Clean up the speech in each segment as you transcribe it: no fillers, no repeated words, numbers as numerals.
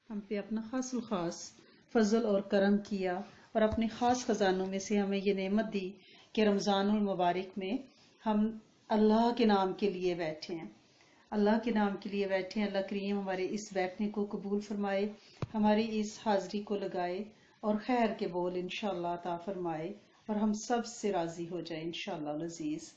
ہم پہ اپنا خاص الخاص فضل اور کرم کیا اور اپنے خاص خزانوں میں سے ہمیں یہ نعمت دی کہ رمضان المبارک میں ہم اللہ کے نام کے لیے بیٹھے ہیں، اللہ کے نام کے لیے بیٹھے ہیں۔ اللہ کریم ہمارے اس بیٹھنے کو قبول فرمائے، ہماری اس حاضری کو لگائے اور خیر کے بول انشاءاللہ عطا فرمائے اور ہم سب سے راضی ہو جائے انشاءاللہ العزیز۔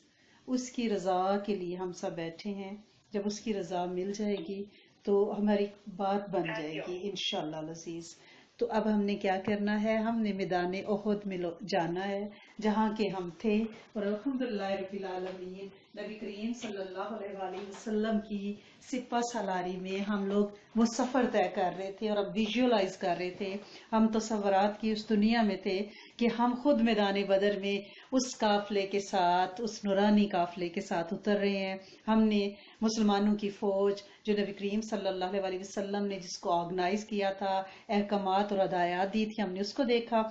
اس کی رضا کے لیے ہم سب بیٹھے ہیں، جب اس کی رضا مل جائے گی تو ہماری بات بن جائے گی انشاءاللہ العزیز۔ تو اب ہم نے کیا کرنا ہے، ہم نے میدان احد میں جانا ہے جہاں کے ہم تھے، اور الحمدللہ رب العالمین نبی کریم صلی اللہ علیہ وآلہ وسلم کی سپہ سالاری میں ہم لوگ وہ سفر طے کر رہے تھے اور اب ویژولائز کر رہے تھے، ہم تصورات کی اس دنیا میں تھے کہ ہم خود میدان بدر میں اس قافلے کے ساتھ، اس نورانی قافلے کے ساتھ اتر رہے ہیں۔ ہم نے مسلمانوں کی فوج جو نبی کریم صلی اللہ علیہ وسلم نے جس کو آرگنائز کیا تھا، احکامات اور ہدایات دی تھی، ہم نے اس کو دیکھا۔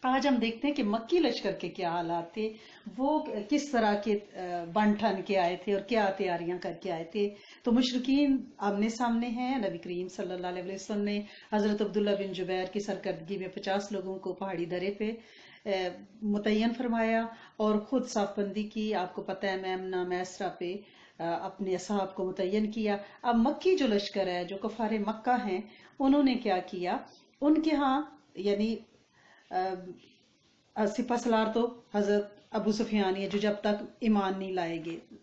آج ہم دیکھتے ہیں کہ مکی لشکر کے کیا حالات تھے، وہ کس طرح کے بن ٹھن کے آئے تھے اور کیا تیاریاں کر کے آئے تھے۔ تو مشرکین آمنے سامنے ہیں، نبی کریم صلی اللہ علیہ وسلم نے حضرت عبداللہ بن جبیر کی سرکردگی میں 50 لوگوں کو پہاڑی درے پہ متعین فرمایا اور خود صف بندی کی۔ آپ کو پتہ ہے میمنہ میسرہ پہ اپنے اصحاب کو متعین کیا۔ اب مکی جو لشکر ہے، جو کفار مکہ ہیں، انہوں نے کیا کیا، ان کے ہاں یعنی سپہ سالار تو حضرت ابو سفیان ہے جو جب تک ایمان نہیں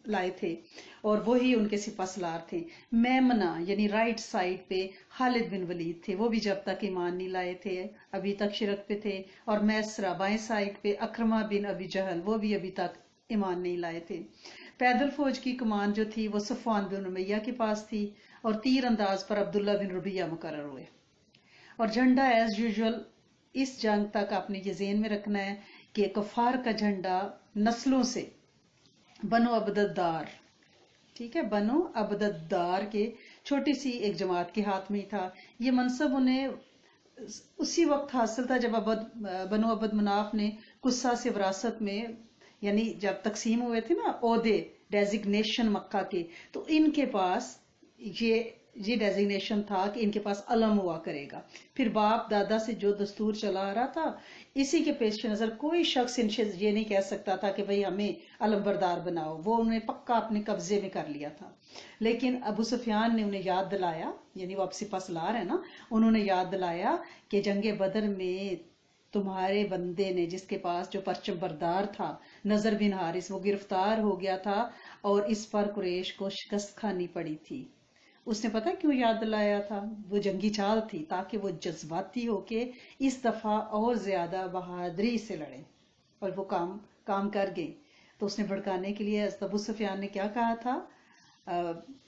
لائے تھے، اور وہی ان کے سپہ سالار تھے۔ میمنہ یعنی رائٹ سائڈ پہ خالد بن ولید تھے، وہ بھی جب تک ایمان نہیں لائے تھے ابھی تک شرک پہ تھے، اور میسرہ بائیں سائڈ پہ اکرمہ بن ابی جہل، وہ بھی ابھی تک ایمان نہیں لائے تھے۔ پیدل فوج کی کمان جو تھی وہ صفوان بن امیہ کے پاس تھی، اور تیر انداز پر عبداللہ بن ربیہ مقرر ہوئے۔ اور جھنڈا ایز یوزول اس جنگ تک آپ نے یہ ذہن میں رکھنا ہے کہ کفار کا جھنڈا نسلوں سے بنو عبدالدار، ٹھیک ہے، بنو عبدالدار کے چھوٹی سی ایک جماعت کے ہاتھ میں ہی تھا۔ یہ منصب انہیں اسی وقت حاصل تھا جب بنو عبد مناف نے قصہ سے وراثت میں، یعنی جب تقسیم ہوئے تھے نا عہدے ڈیزگنیشن مکہ کے، تو ان کے پاس یہ ڈیزگنیشن تھا کہ ان کے پاس علم ہوا کرے گا۔ پھر باپ دادا سے جو دستور چلا آ رہا تھا، اسی کے پیش نظر کوئی شخص ان سے یہ نہیں کہہ سکتا تھا کہ بھئی ہمیں علم بردار بناؤ، وہ انہیں پکا اپنے قبضے میں کر لیا تھا۔ لیکن ابو سفیان نے انہیں یاد دلایا، یعنی وہ اب سپہ سالار ہے نا، انہوں نے یاد دلایا کہ جنگ بدر میں تمہارے بندے نے، جس کے پاس جو پرچم بردار تھا نضر بن حارث، وہ گرفتار ہو گیا تھا اور اس پر قریش کو شکست کھانی پڑی تھی۔ اس نے پتہ کیوں یاد دلایا تھا؟ وہ جنگی چال تھی تاکہ وہ جذباتی ہو کے اس دفعہ اور زیادہ بہادری سے لڑیں، اور وہ کام کر گئے۔ تو اس نے بھڑکانے کے لیے حضرت ابو سفیان نے کیا کہا تھا،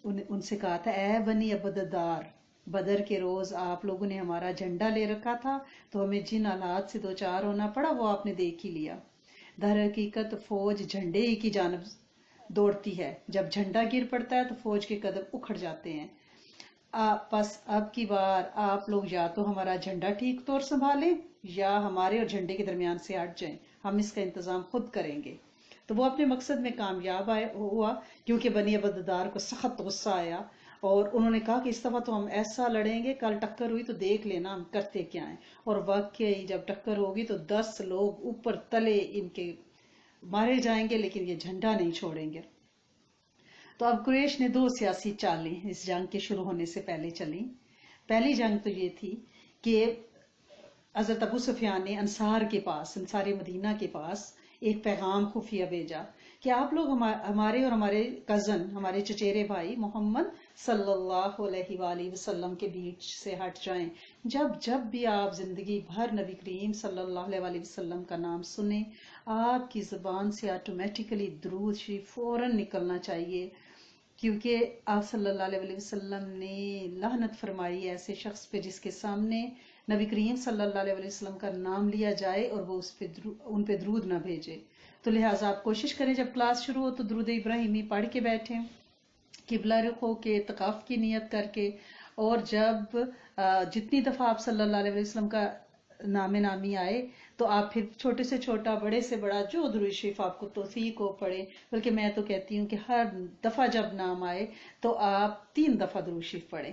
ان سے کہا تھا اے بنی عبدالدار، بدر کے روز آپ لوگوں نے ہمارا جھنڈا لے رکھا تھا، تو ہمیں جن حالات سے دوچار ہونا پڑا وہ آپ نے دیکھ ہی لیا۔ در حقیقت فوج جھنڈے ہی کی جانب دوڑتی ہے، جب جھنڈا گر پڑتا ہے تو فوج کے قدم اکھڑ جاتے ہیں۔ بس اب کی بار آپ لوگ یا تو ہمارا جھنڈا ٹھیک طور سنبھالیں یا ہمارے اور جھنڈے کے درمیان سے ہٹ جائیں، ہم اس کا انتظام خود کریں گے۔ تو وہ اپنے مقصد میں کامیاب ہوا، کیونکہ بنی عبدالدار کو سخت غصہ آیا، اور انہوں نے کہا کہ اس دفعہ تو ہم ایسا لڑیں گے، کل ٹکر ہوئی تو دیکھ لینا ہم کرتے کیا ہیں۔ اور واقعی جب ٹکر ہوگی تو 10 لوگ اوپر تلے ان کے مارے جائیں گے، لیکن یہ جھنڈا نہیں چھوڑیں گے۔ تو اب قریش نے 2 سیاسی چالیں اس جنگ کے شروع ہونے سے پہلے چلیں۔ پہلی جنگ تو یہ تھی کہ حضرت ابو سفیان نے انصار کے پاس، انصار مدینہ کے پاس ایک پیغام خفیہ بھیجا کہ آپ لوگ ہمارے اور ہمارے کزن، ہمارے چچیرے بھائی محمد صلی اللہ علیہ وآلہ وسلم کے بیچ سے ہٹ جائیں۔ جب بھی آپ زندگی بھر نبی کریم صلی اللہ علیہ وآلہ وسلم کا نام سنیں، آپ کی زبان سے آٹومیٹیکلی درود شریف فوراً نکلنا چاہیے، کیونکہ آپ صلی اللہ علیہ وسلم نے لعنت فرمائی ایسے شخص پہ جس کے سامنے نبی کریم صلی اللہ علیہ وسلم کا نام لیا جائے اور وہ ان پہ درود نہ بھیجے۔ تو لہٰذا آپ کوشش کریں جب کلاس شروع ہو تو درود ابراہیمی پڑھ کے بیٹھیں، قبلہ رخ ہو کے، اعتکاف کی نیت کر کے، اور جب جتنی دفعہ آپ صلی اللہ علیہ وسلم کا نامی آئے تو آپ پھر چھوٹے سے چھوٹا، بڑے سے بڑا جو درود شریف آپ کو توفیق ہو پڑھیں۔ بلکہ میں تو کہتی ہوں کہ ہر دفعہ جب نام آئے تو آپ 3 دفعہ درود شریف پڑھیں،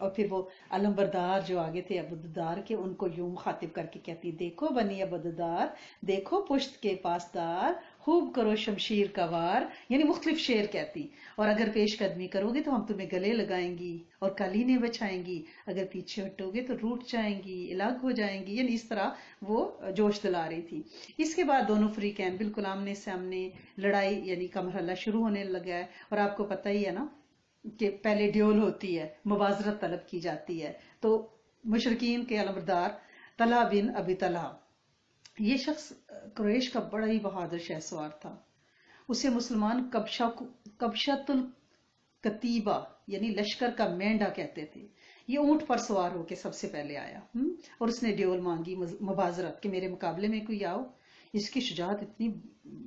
اور پھر وہ علمبردار جو آگے تھے ابودار کے، ان کو یوں مخاطب کر کے کہتی، دیکھو بنی ابودار، دیکھو پشت کے پاسدار، خوب کرو شمشیر کا وار، یعنی مختلف شعر کہتی، اور اگر پیش قدمی کرو گے تو ہم تمہیں گلے لگائیں گی اور قالینیں بچھائیں گی، اگر پیچھے ہٹو گے تو روٹ جائیں گی، الگ ہو جائیں گی، یعنی اس طرح وہ جوش دلا رہی تھی۔ اس کے بعد دونوں فریقین بالکل آمنے سامنے، لڑائی یعنی کا مرحلہ شروع ہونے لگا ہے، اور آپ کو پتہ ہی ہے نا کہ پہلے ڈیول ہوتی ہے، مبازرت طلب کی جاتی ہے۔ تو مشرقین کے علمبردار طلحہ بن ابی طلحہ، یہ شخص قریش کا بڑا ہی بہادر شہ سوار تھا، اسے مسلمان کبشت الکتیبہ یعنی لشکر کا مینڈا کہتے تھے۔ یہ اونٹ پر سوار ہو کے سب سے پہلے آیا، اور اس نے ڈیول مانگی، مبازرت، کہ میرے مقابلے میں کوئی آؤ۔ اس کی شجاعت اتنی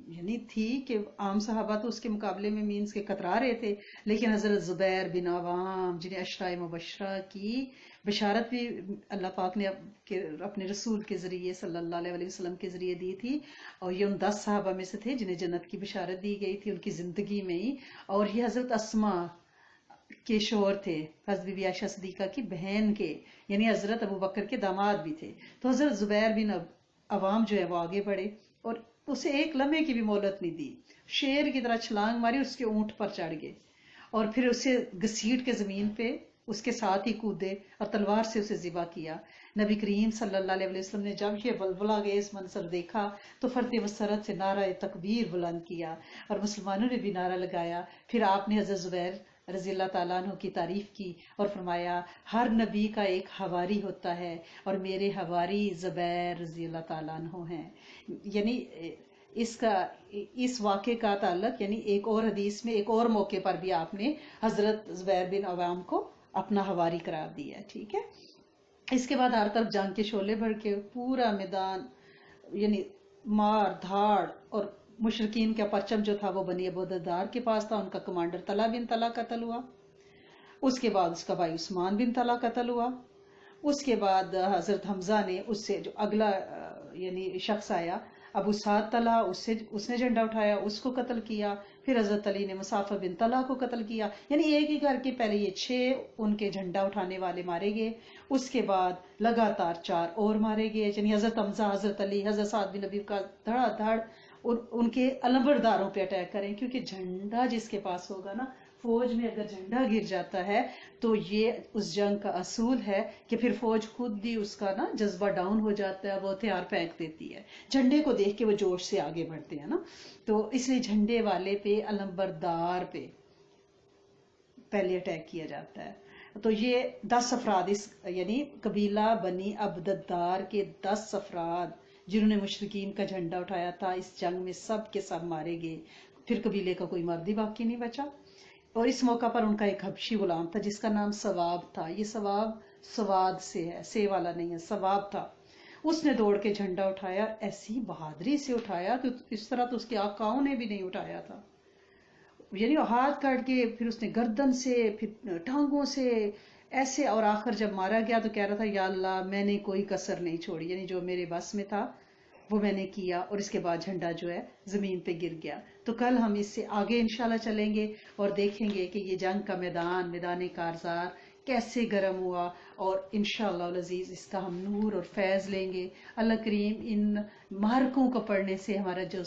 یعنی تھی کہ عام صحابہ تو اس کے مقابلے میں مینز کے کترا رہے تھے، لیکن حضرت زبیر بن عوام، جنہیں عشرہ مبشرہ کی بشارت بھی اللہ پاک نے اپنے رسول کے ذریعے صلی اللہ علیہ وسلم کے ذریعے دی تھی، اور یہ ان 10 صحابہ میں سے تھے جنہیں جنت کی بشارت دی گئی تھی ان کی زندگی میں ہی، اور یہ حضرت اسما کے شوہر تھے، حضرت بی بی عائشہ صدیقہ کی بہن کے، یعنی حضرت ابو بکر کے داماد بھی تھے۔ تو حضرت زبیر بن عوام جو ہے وہ آگے بڑھے، اور اسے ایک لمحے کی بھی مہلت نہیں دی، شیر کی طرح چھلانگ ماری، اس کے اونٹ پر چڑھ گئے، اور پھر اسے گھسیٹ کے زمین پہ اس کے ساتھ ہی کودے اور تلوار سے اسے ذبح کیا۔ نبی کریم صلی اللہ علیہ وسلم نے جب یہ ولولہ گیز منظر دیکھا تو فرت مسرت سے نعرہ تکبیر بلند کیا، اور مسلمانوں نے بھی نعرہ لگایا۔ پھر آپ نے حضرت زبیر رضی اللہ تعالیٰ عنہ کی تعریف کی اور فرمایا، ہر نبی کا ایک حواری ہوتا ہے، اور میرے حواری زبیر رضی اللہ تعالیٰ عنہ ہیں۔ یعنی اس واقعے کا تعلق یعنی ایک اور حدیث میں ایک اور موقع پر بھی آپ نے حضرت زبیر بن عوام کو اپنا حواری قرار دیا ہے، ٹھیک ہے۔ اس کے بعد ہر طرف جنگ کے شعلے بھڑ کے پورا میدان یعنی مار دھاڑ، اور مشرقین کا پرچم جو تھا وہ بنی ابودار کے پاس تھا، ان کا کمانڈر طلحہ بن طلحہ قتل ہوا، اس کے بعد اس کا بھائی عثمان بن طلحہ قتل ہوا، اس کے بعد حضرت حمزہ نے اس سے جو اگلا یعنی شخص آیا ابو سعد طلحہ، اس نے جھنڈا اٹھایا، اس کو قتل کیا، پھر حضرت علی نے مصعب بن طلحہ کو قتل کیا، یعنی ایک ہی کر کے پہلے یہ 6 ان کے جھنڈا اٹھانے والے مارے گئے، اس کے بعد لگاتار 4 اور مارے گئے، یعنی حضرت حمزہ، حضرت علی، حضرت سعد بن ابی کا دھڑا دھڑ ان کے علمبرداروں پہ اٹیک کریں، کیونکہ جھنڈا جس کے پاس ہوگا نا، فوج میں اگر جھنڈا گر جاتا ہے تو یہ اس جنگ کا اصول ہے کہ پھر فوج خود بھی اس کا نا جذبہ ڈاؤن ہو جاتا ہے، وہ ہتھیار پھینک دیتی ہے، جھنڈے کو دیکھ کے وہ جوش سے آگے بڑھتے ہیں نا، تو اس لیے جھنڈے والے پہ، علمبردار پہ پہلے اٹیک کیا جاتا ہے۔ تو یہ 10 افراد اس یعنی قبیلہ بنی عبدالدار کے 10 افراد جنہوں نے مشرقین کا جھنڈا اٹھایا تھا، اس جنگ میں سب کے سب مارے گئے، پھر قبیلے کا کوئی مرد ہی باقی نہیں بچا۔ اور اس موقع پر ان کا ایک حبشی غلام تھا جس کا نام ثواب تھا، یہ ثواب سواد سے ہے، سے والا نہیں ہے، ثواب تھا، اس نے دوڑ کے جھنڈا اٹھایا، ایسی بہادری سے اٹھایا تو اس طرح تو اس کے آقاؤں نے بھی نہیں اٹھایا تھا، یعنی ہاتھ کاٹ کے پھر اس نے گردن سے پھر ٹانگوں سے ایسے، اور آخر جب مارا گیا تو کہہ رہا تھا یا اللہ میں نے کوئی کسر نہیں چھوڑی، یعنی جو میرے بس میں تھا وہ میں نے کیا، اور اس کے بعد جھنڈا جو ہے زمین پہ گر گیا۔ تو کل ہم اس سے آگے انشاءاللہ چلیں گے اور دیکھیں گے کہ یہ جنگ کا میدان کارزار کیسے گرم ہوا، اور انشاءاللہ العزیز اس کا ہم نور اور فیض لیں گے۔ اللہ کریم ان مارکوں کو پڑھنے سے ہمارا جو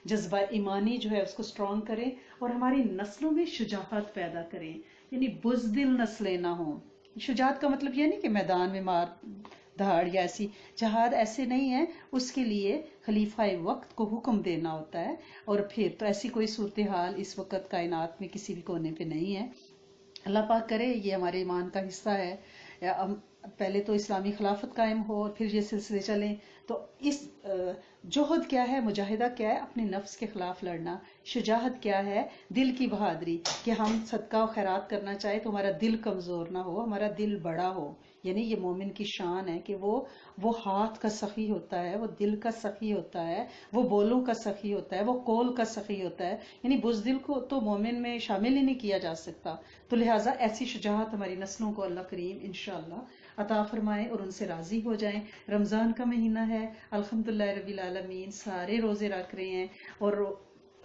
جذبہ ایمانی جو ہے اس کو سٹرونگ کریں، اور ہماری نسلوں میں شجاعت پیدا کریں، یعنی بزدل نسلیں نہ ہوں۔ شجاعت کا مطلب یہ نہیں کہ میدان میں مار دھاڑ یا ایسی جہاد ایسے نہیں ہے، اس کے لیے خلیفہ وقت کو حکم دینا ہوتا ہے، اور پھر تو ایسی کوئی صورتحال اس وقت کائنات میں کسی بھی کونے پہ نہیں ہے۔ اللہ پاک کرے یہ ہمارے ایمان کا حصہ ہے، پہلے تو اسلامی خلافت قائم ہو اور پھر یہ سلسلے چلیں۔ تو اس جوہد کیا ہے، مجاہدہ کیا ہے، اپنے نفس کے خلاف لڑنا، شجاعت کیا ہے، دل کی بہادری، کہ ہم صدقہ و خیرات کرنا چاہے تو ہمارا دل کمزور نہ ہو، ہمارا دل بڑا ہو، یعنی یہ مومن کی شان ہے کہ وہ ہاتھ کا سخی ہوتا ہے، وہ دل کا سخی ہوتا ہے، وہ بولوں کا سخی ہوتا ہے، وہ قول کا سخی ہوتا ہے، یعنی بزدل کو تو مومن میں شامل ہی نہیں کیا جا سکتا۔ تو لہٰذا ایسی شجاعت ہماری نسلوں کو اللہ کریم انشاءاللہ عطا فرمائیں اور ان سے راضی ہو جائیں۔ رمضان کا مہینہ ہے، الحمدللہ رب العالمین، سارے روزے رکھ رہے ہیں، اور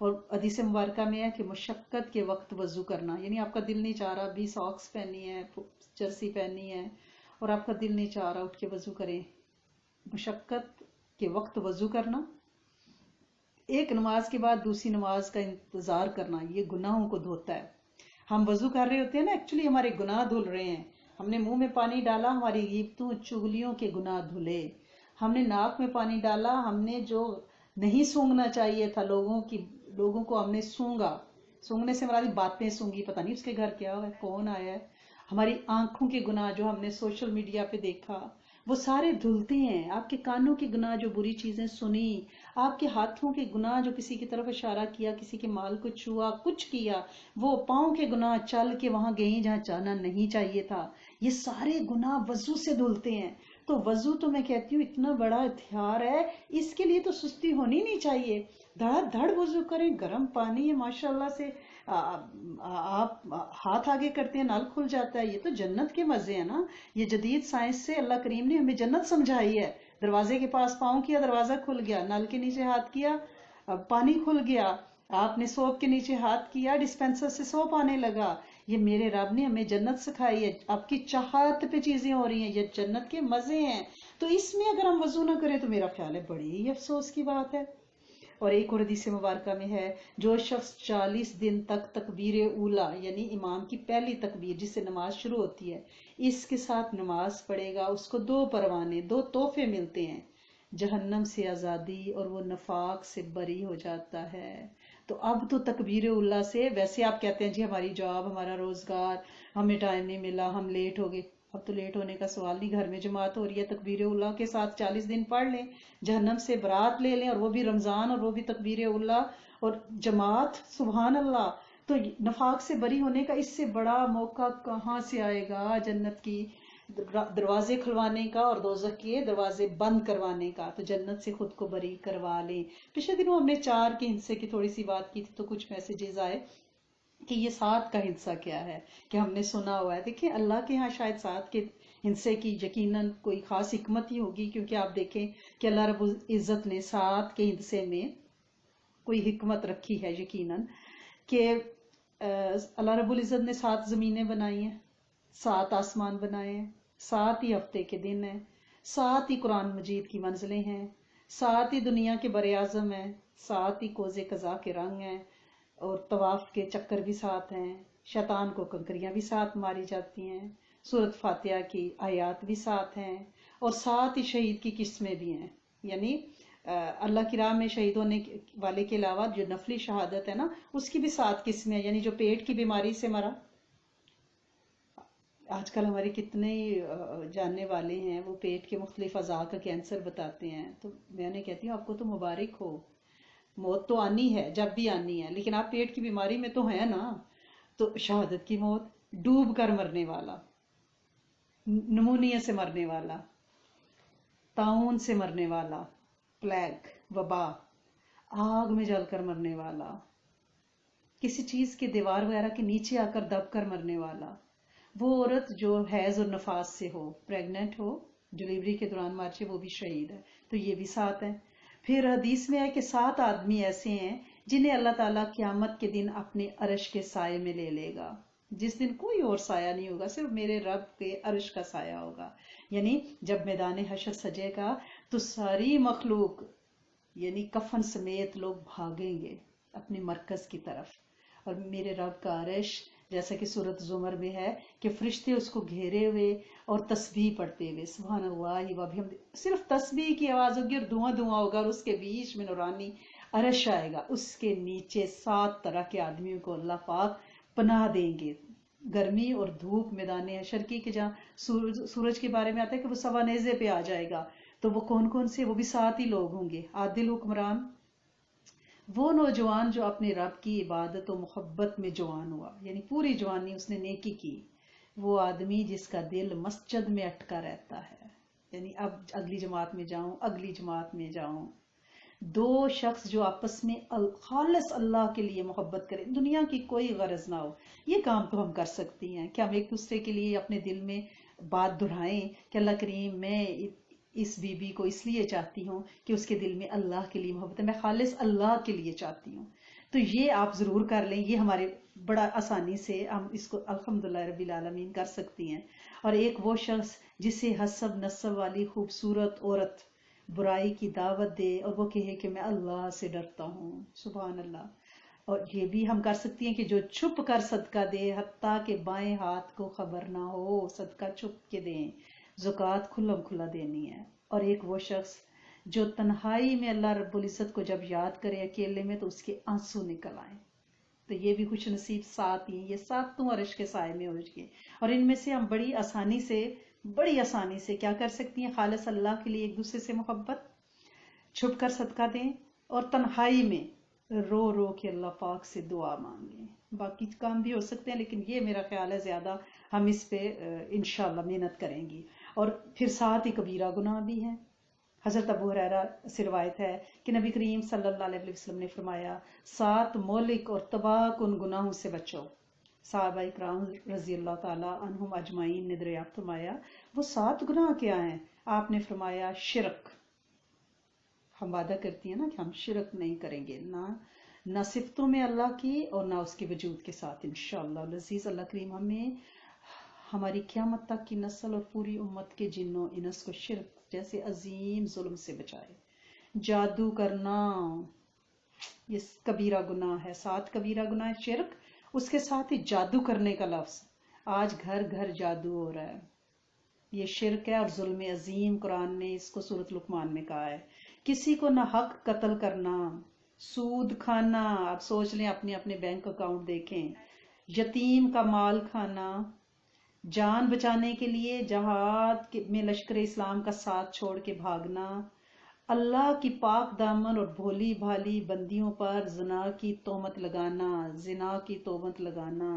اور حدیث مبارکہ میں ہے کہ مشقت کے وقت وضو کرنا، یعنی آپ کا دل نہیں چاہ رہا، 20 ساکس پہنی ہے، جرسی پہنی ہے، اور آپ کا دل نہیں چاہ رہا اٹھ کے وضو کریں، مشقت کے وقت وضو کرنا، ایک نماز کے بعد دوسری نماز کا انتظار کرنا، یہ گناہوں کو دھوتا ہے۔ ہم وضو کر رہے ہوتے ہیں نا، ایکچولی ہمارے گناہ دھل رہے ہیں، ہم نے منہ میں پانی ڈالا، ہماری غیبتوں چغلیوں کے گناہ دھلے، ہم نے ناک میں پانی ڈالا، ہم نے جو نہیں سونگنا چاہیے تھا لوگوں کو ہم نے سونگا، سونگنے سے ہماری باتیں سونگی، پتہ نہیں اس کے گھر کیا ہوا ہے، کون آیا ہے، ہماری آنکھوں کے گناہ جو ہم نے سوشل میڈیا پہ دیکھا وہ سارے دھلتے ہیں، آپ کے کانوں کے گناہ جو بری چیزیں سنی، آپ کے ہاتھوں کے گناہ جو کسی کی طرف اشارہ کیا، کسی کے مال کو چھوا، کچھ کیا، وہ پاؤں کے گناہ چل کے وہاں گئیں جہاں جانا نہیں چاہیے تھا، یہ سارے گناہ وضو سے دھلتے ہیں۔ تو وضو تو میں کہتی ہوں اتنا بڑا ہتھیار ہے، اس کے لیے تو سستی ہونی نہیں چاہیے، دھڑ دھڑ وضو کریں، گرم پانی ہے ماشاءاللہ سے، آپ ہاتھ آگے کرتے ہیں نل کھل جاتا ہے، یہ تو جنت کے مزے ہیں نا، یہ جدید سائنس سے اللہ کریم نے ہمیں جنت سمجھائی ہے، دروازے کے پاس پاؤں کیا دروازہ کھل گیا، نل کے نیچے ہاتھ کیا پانی کھل گیا، آپ نے سوپ کے نیچے ہاتھ کیا ڈسپینسر سے سوپ آنے لگا، یہ میرے رب نے ہمیں جنت سکھائی ہے، آپ کی چاہت پہ چیزیں ہو رہی ہیں، یہ جنت کے مزے ہیں، تو اس میں اگر ہم وضو نہ کریں تو میرا خیال ہے بڑی ہی افسوس کی بات ہے۔ اور ایک اور حدیث مبارکہ میں ہے، جو شخص 40 دن تک تکبیر اولا یعنی امام کی پہلی تکبیر جس سے نماز شروع ہوتی ہے اس کے ساتھ نماز پڑھے گا، اس کو 2 پروانے 2 تحفے ملتے ہیں، جہنم سے آزادی اور وہ نفاق سے بری ہو جاتا ہے۔ تو اب تو تکبیر اولا سے، ویسے آپ کہتے ہیں جی ہماری جاب، ہمارا روزگار، ہمیں ٹائم نہیں ملا، ہم لیٹ ہو گئے، اب تو لیٹ ہونے کا سوال نہیں، گھر میں جماعت ہو رہی ہے، تکبیر اولا کے ساتھ 40 دن پڑھ لیں، جہنم سے برات لے لیں، اور وہ بھی رمضان، اور وہ بھی تکبیر اولا اور جماعت، سبحان اللہ۔ تو نفاق سے بری ہونے کا اس سے بڑا موقع کہاں سے آئے گا، جنت کی دروازے کھلوانے کا اور دوزخ کے دروازے بند کروانے کا، تو جنت سے خود کو بری کروا لیں۔ پچھلے دنوں ہم نے 4 کے حصے کی تھوڑی سی بات کی تھی، تو کچھ میسیجز آئے کہ یہ 7 کا حصہ کیا ہے، کہ ہم نے سنا ہوا ہے، دیکھیں اللہ کے ہاں شاید 7 کے حصے کی یقیناً کوئی خاص حکمت ہی ہوگی، کیونکہ آپ دیکھیں کہ اللہ رب العزت نے 7 کے حصے میں کوئی حکمت رکھی ہے یقیناً، کہ اللہ رب العزت نے 7 زمینیں بنائی ہیں، 7 آسمان بنائے ہیں، 7 ہی ہفتے کے دن ہیں، 7 ہی قرآن مجید کی منزلیں ہیں، 7 ہی دنیا کے بر اعظم ہیں، 7 ہی کوزے قضا کے رنگ ہیں، اور طواف کے چکر بھی 7 ہیں، شیطان کو کنکریاں بھی 7 ماری جاتی ہیں، سورۃ فاتحہ کی آیات بھی 7 ہیں، اور 7 ہی شہید کی قسمیں بھی ہیں، یعنی اللہ کی راہ میں شہید ہونے والے کے علاوہ جو نفلی شہادت ہے نا اس کی بھی 7 قسمیں ہیں، یعنی جو پیٹ کی بیماری سے مرا، آج کل ہمارے کتنے جاننے والے ہیں وہ پیٹ کے مختلف اعضاء کا کینسر بتاتے ہیں، تو میں نے کہتی ہوں آپ کو تو مبارک ہو، موت تو آنی ہے جب بھی آنی ہے، لیکن آپ پیٹ کی بیماری میں تو ہیں نا، تو شہادت کی موت، ڈوب کر مرنے والا، نمونیا سے مرنے والا، طاعون سے مرنے والا، پلیگ وبا، آگ میں جل کر مرنے والا، کسی چیز کے دیوار وغیرہ کے نیچے آ کر دب کر مرنے والا، وہ عورت جو حیض اور نفاس سے ہو، پریگننٹ ہو، ڈلیوری کے دوران مر جائے، وہ بھی شہید ہے، تو یہ بھی 7 ہیں۔ پھر حدیث میں ہے کہ 7 آدمی ایسے ہیں جنہیں اللہ تعالیٰ قیامت کے دن اپنے عرش کے سائے میں لے لے گا، جس دن کوئی اور سایہ نہیں ہوگا، صرف میرے رب کے عرش کا سایہ ہوگا، یعنی جب میدان حشر سجے گا تو ساری مخلوق یعنی کفن سمیت لوگ بھاگیں گے اپنے مرکز کی طرف، اور میرے رب کا عرش جیسا کہ سورۃ زمر میں ہے کہ فرشتے اس کو گھیرے ہوئے اور تسبیح پڑھتے ہوئے، سبحان اللہ و بحمدہ، صرف تسبیح کی آواز ہوگی اور دھواں دھواں ہوگا، اور اس کے بیچ میں نورانی عرش آئے گا، اس کے نیچے 7 طرح کے آدمیوں کو اللہ پاک پناہ دیں گے، گرمی اور دھوپ میدان حشر کی، کہ جہاں سورج کے بارے میں آتا ہے کہ وہ سوا نیزے پہ آ جائے گا، تو وہ کون کون سے، وہ بھی 7 ہی لوگ ہوں گے، عادل حکمران، وہ نوجوان جو اپنے رب کی عبادت و محبت میں جوان ہوا، یعنی پوری جوانی اس نے نیکی کی، وہ آدمی جس کا دل مسجد میں اٹکا رہتا ہے، یعنی اب اگلی جماعت میں جاؤں، اگلی جماعت میں جاؤں، 2 شخص جو آپس میں خالص اللہ کے لیے محبت کریں، دنیا کی کوئی غرض نہ ہو، یہ کام تو ہم کر سکتی ہیں کہ ہم ایک دوسرے کے لیے اپنے دل میں بات دہرائیں کہ اللہ کریم میں اس بی بی کو اس لیے چاہتی ہوں کہ اس کے دل میں اللہ کے لیے محبت ہے، میں خالص اللہ کے لیے چاہتی ہوں، تو یہ آپ ضرور کر لیں، یہ ہمارے بڑا آسانی سے ہم اس کو الحمدللہ رب العالمین کر سکتی ہیں۔ اور ایک وہ شخص جسے حسب نسب والی خوبصورت عورت برائی کی دعوت دے اور وہ کہے کہ میں اللہ سے ڈرتا ہوں، سبحان اللہ۔ اور یہ بھی ہم کر سکتی ہیں کہ جو چھپ کر صدقہ دے حتیٰ کہ بائیں ہاتھ کو خبر نہ ہو، صدقہ چھپ کے دیں، زکوٰۃ کھلم کھلا دینی ہے۔ اور ایک وہ شخص جو تنہائی میں اللہ رب العزت کو جب یاد کرے اکیلے میں تو اس کے آنسو نکل آئیں، تو یہ بھی خوش نصیب سات ہی، یہ ساتوں عرش کے سائے میں ہو گئے۔ اور ان میں سے ہم بڑی آسانی سے کیا کر سکتی ہیں؟ خالص اللہ کے لیے ایک دوسرے سے محبت، چھپ کر صدقہ دیں، اور تنہائی میں رو رو کے اللہ پاک سے دعا مانگیں۔ باقی کام بھی ہو سکتے ہیں لیکن یہ میرا خیال ہے زیادہ ہم اس پہ انشاءاللہ محنت کریں گی۔ اور پھر ساتھ ہی کبیرہ گناہ بھی ہیں۔ حضرت ابو ہریرہ سے روایت ہے کہ نبی کریم صلی اللہ علیہ وسلم نے فرمایا 7 مہلک اور تباہ کن گناہوں سے بچو۔ صحابہ اکرام رضی اللہ تعالی عنہم اجمعین نے دریافت فرمایا وہ 7 گناہ کیا ہیں؟ آپ نے فرمایا شرک۔ ہم وعدہ کرتی ہیں نا کہ ہم شرک نہیں کریں گے، نہ صفتوں میں اللہ کی اور نہ اس کے وجود کے ساتھ، انشاءاللہ العزیز۔ اللہ کریم ہمیں ہماری قیامت تک کی نسل اور پوری امت کے جنوں انس کو شرک جیسے عظیم ظلم سے بچائے۔ جادو کرنا یہ کبیرہ گناہ ہے، 7 کبیرہ گناہ ہے شرک، اس کے ساتھ ہی جادو کرنے کا لفظ، آج گھر گھر جادو ہو رہا ہے، یہ شرک ہے اور ظلم عظیم۔ قرآن نے اس کو سورۃ لقمان میں کہا ہے۔ کسی کو نہ حق قتل کرنا، سود کھانا، آپ سوچ لیں اپنے اپنے بینک اکاؤنٹ دیکھیں، یتیم کا مال کھانا، جان بچانے کے لیے جہاد میں لشکر اسلام کا ساتھ چھوڑ کے بھاگنا، اللہ کی پاک دامن اور بھولی بھالی بندیوں پر زنا کی تہمت لگانا،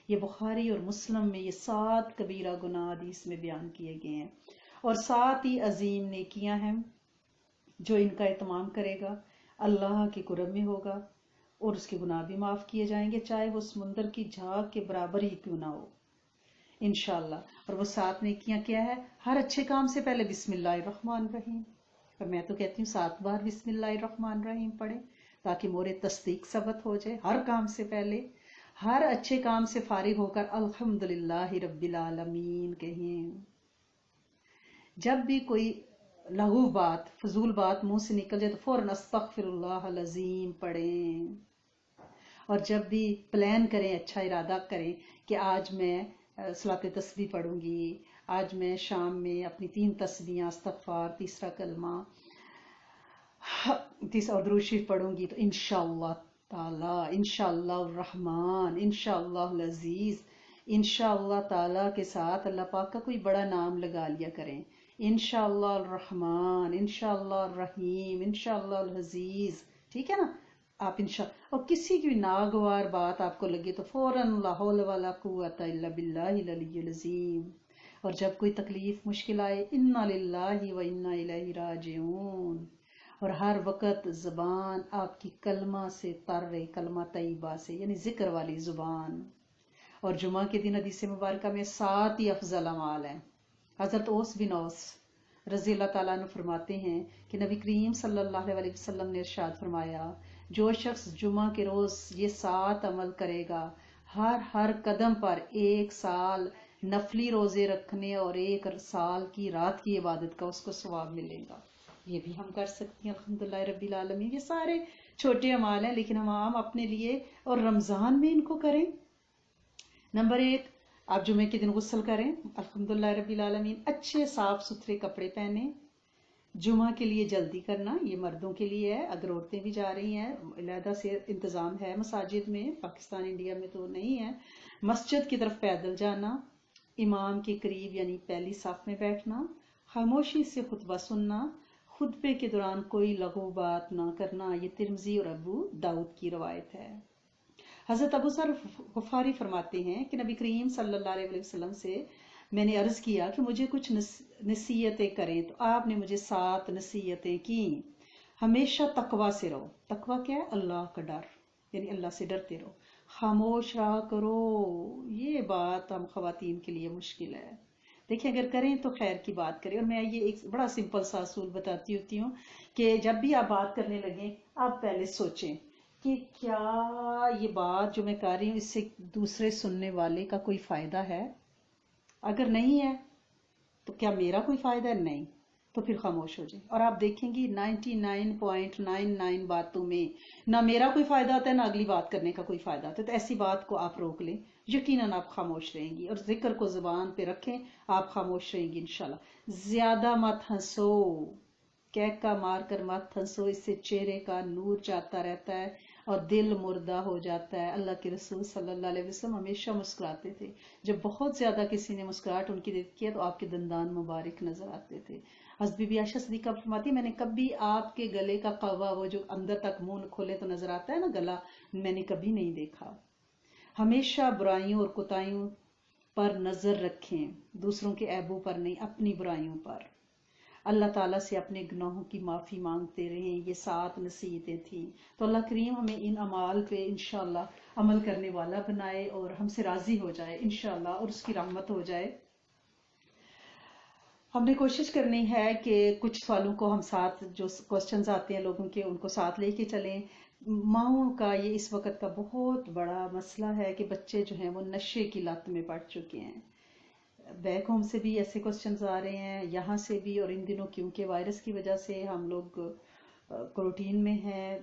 یہ بخاری اور مسلم میں یہ 7 کبیرہ گناہ حدیث میں بیان کیے گئے ہیں۔ اور 7 ہی عظیم نیکیاں ہیں جو ان کا اہتمام کرے گا اللہ کے قرب میں ہوگا اور اس کے گناہ بھی معاف کیے جائیں گے، چاہے وہ سمندر کی جھاگ کے برابر ہی کیوں نہ ہو انشاءاللہ۔ اور وہ 7 نیکیاں کیا ہے؟ ہر اچھے کام سے پہلے بسم اللہ الرحمن الرحیم، اور میں تو کہتی ہوں 7 بار بسم اللہ الرحمن الرحیم پڑھیں تاکہ مورے تصدیق ثبت ہو جائے۔ ہر کام سے پہلے، ہر اچھے کام سے فارغ ہو کر الحمدللہ رب العالمین کہیں۔ جب بھی کوئی لغو بات، فضول بات منہ سے نکل جائے تو فوراً استغفر اللہ العظیم پڑھیں۔ اور جب بھی پلان کریں، اچھا ارادہ کریں کہ آج میں صلاۃ تسبیح پڑھوں گی، آج میں شام میں اپنی 3 تسبیحاں، استغفار، تیسرا کلمہ، اور درود شریف پڑھوں گی، تو انشاءاللہ تعالی، انشاءاللہ الرحمن، انشاءاللہ العزیز، انشاءاللہ تعالی کے ساتھ اللہ پاک کا کوئی بڑا نام لگا لیا کریں، انشاءاللہ الرحمن، انشاءاللہ الرحیم، انشاءاللہ العزیز، ٹھیک ہے نا؟ آپ اور کسی کی ناگوار بات آپ کو لگے تو فوراً لا حول ولا قوت الا باللہ العلی العظیم۔ اور جب کوئی تکلیف مشکل آئے انا للہ و انا الیہ راجعون، اور ہر وقت زبان آپ کی کلمہ سے تر رہے، کلمہ طیبہ سے، یعنی ذکر والی زبان۔ اور جمعہ کے دن حدیث مبارکہ میں 7 ہی افضل اعمال ہیں۔ حضرت اوس بن اوس رضی اللہ تعالیٰ عنہ فرماتے ہیں کہ نبی کریم صلی اللہ علیہ وسلم نے ارشاد فرمایا جو شخص جمعہ کے روز یہ 7 عمل کرے گا، ہر قدم پر 1 سال نفلی روزے رکھنے اور 1 سال کی رات کی عبادت کا اس کو ثواب ملے گا۔ یہ بھی ہم کر سکتی ہیں الحمدللہ رب العالمین۔ یہ سارے چھوٹے اعمال ہیں لیکن ہم اپنے لیے اور رمضان میں ان کو کریں۔ نمبر 1، آپ جمعے کے دن غسل کریں الحمدللہ رب العالمین، اچھے صاف ستھرے کپڑے پہنیں، جمعہ کے لیے جلدی کرنا، یہ مردوں کے لیے ہے، اگر عورتیں بھی جا رہی ہیں علیحدہ سے انتظام ہے مساجد میں، پاکستان انڈیا میں تو نہیں ہے، مسجد کی طرف پیدل جانا، امام کے قریب یعنی پہلی صف میں بیٹھنا، خاموشی سے خطبہ سننا، خطبے کے دوران کوئی لغو بات نہ کرنا، یہ ترمذی اور ابو داؤد کی روایت ہے۔ حضرت ابو ذر غفاری فرماتے ہیں کہ نبی کریم صلی اللہ علیہ وسلم سے میں نے عرض کیا کہ مجھے کچھ نصیحتیں کریں، تو آپ نے مجھے 7 نصیحتیں کی۔ ہمیشہ تقوی سے رہو، تقوی کیا ہے؟ اللہ کا ڈر، یعنی اللہ سے ڈرتے رہو، خاموش رہا کرو، یہ بات ہم خواتین کے لیے مشکل ہے، دیکھیں اگر کریں تو خیر کی بات کریں۔ اور میں یہ ایک بڑا سمپل سا اصول بتاتی ہوتی ہوں کہ جب بھی آپ بات کرنے لگیں آپ پہلے سوچیں کہ کیا یہ بات جو میں کر رہی ہوں اس سے دوسرے سننے والے کا کوئی فائدہ ہے؟ اگر نہیں ہے تو کیا میرا کوئی فائدہ ہے؟ نہیں، تو پھر خاموش ہو جائے. اور آپ دیکھیں گی 99.99 باتوں میں نہ میرا کوئی فائدہ ہوتا ہے نہ اگلی بات کرنے کا کوئی فائدہ ہوتا ہے. تو ایسی بات کو آپ روک لیں، یقیناً آپ خاموش رہیں گی. اور ذکر کو زبان پہ رکھیں، آپ خاموش رہیں گی انشاءاللہ. زیادہ مت ہنسو، کہکا مار کر مت ہنسو، اس سے چہرے کا نور جاتا رہتا ہے اور دل مردہ ہو جاتا ہے. اللہ کے رسول صلی اللہ علیہ وسلم ہمیشہ مسکراتے تھے. جب بہت زیادہ کسی نے مسکراہٹ ان کی دیکھی ہے تو آپ کے دندان مبارک نظر آتے تھے. حضرت بی بی عائشہ صدیقہ فرماتی میں نے کبھی آپ کے گلے کا قوا، وہ جو اندر تک منہ کھولے تو نظر آتا ہے نا گلا، میں نے کبھی نہیں دیکھا. ہمیشہ برائیوں اور کوتاہیوں پر نظر رکھیں، دوسروں کے عیبوں پر نہیں، اپنی برائیوں پر. اللہ تعالیٰ سے اپنے گناہوں کی معافی مانگتے رہیں. یہ 7 نصیحتیں تھیں. تو اللہ کریم ہمیں ان اعمال پہ انشاءاللہ عمل کرنے والا بنائے اور ہم سے راضی ہو جائے انشاءاللہ، اور اس کی رحمت ہو جائے. ہم نے کوشش کرنی ہے کہ کچھ سوالوں کو ہم ساتھ، جو کوسچنز آتے ہیں لوگوں کے، ان کو ساتھ لے کے چلیں. ماؤں کا یہ اس وقت کا بہت بڑا مسئلہ ہے کہ بچے جو ہیں وہ نشے کی لت میں پڑ چکے ہیں. بیک ہوم سے بھی ایسے کوسچنز آ رہے ہیں، یہاں سے بھی. اور ان دنوں کیونکہ وائرس کی وجہ سے ہم لوگ کوارنٹین میں ہیں،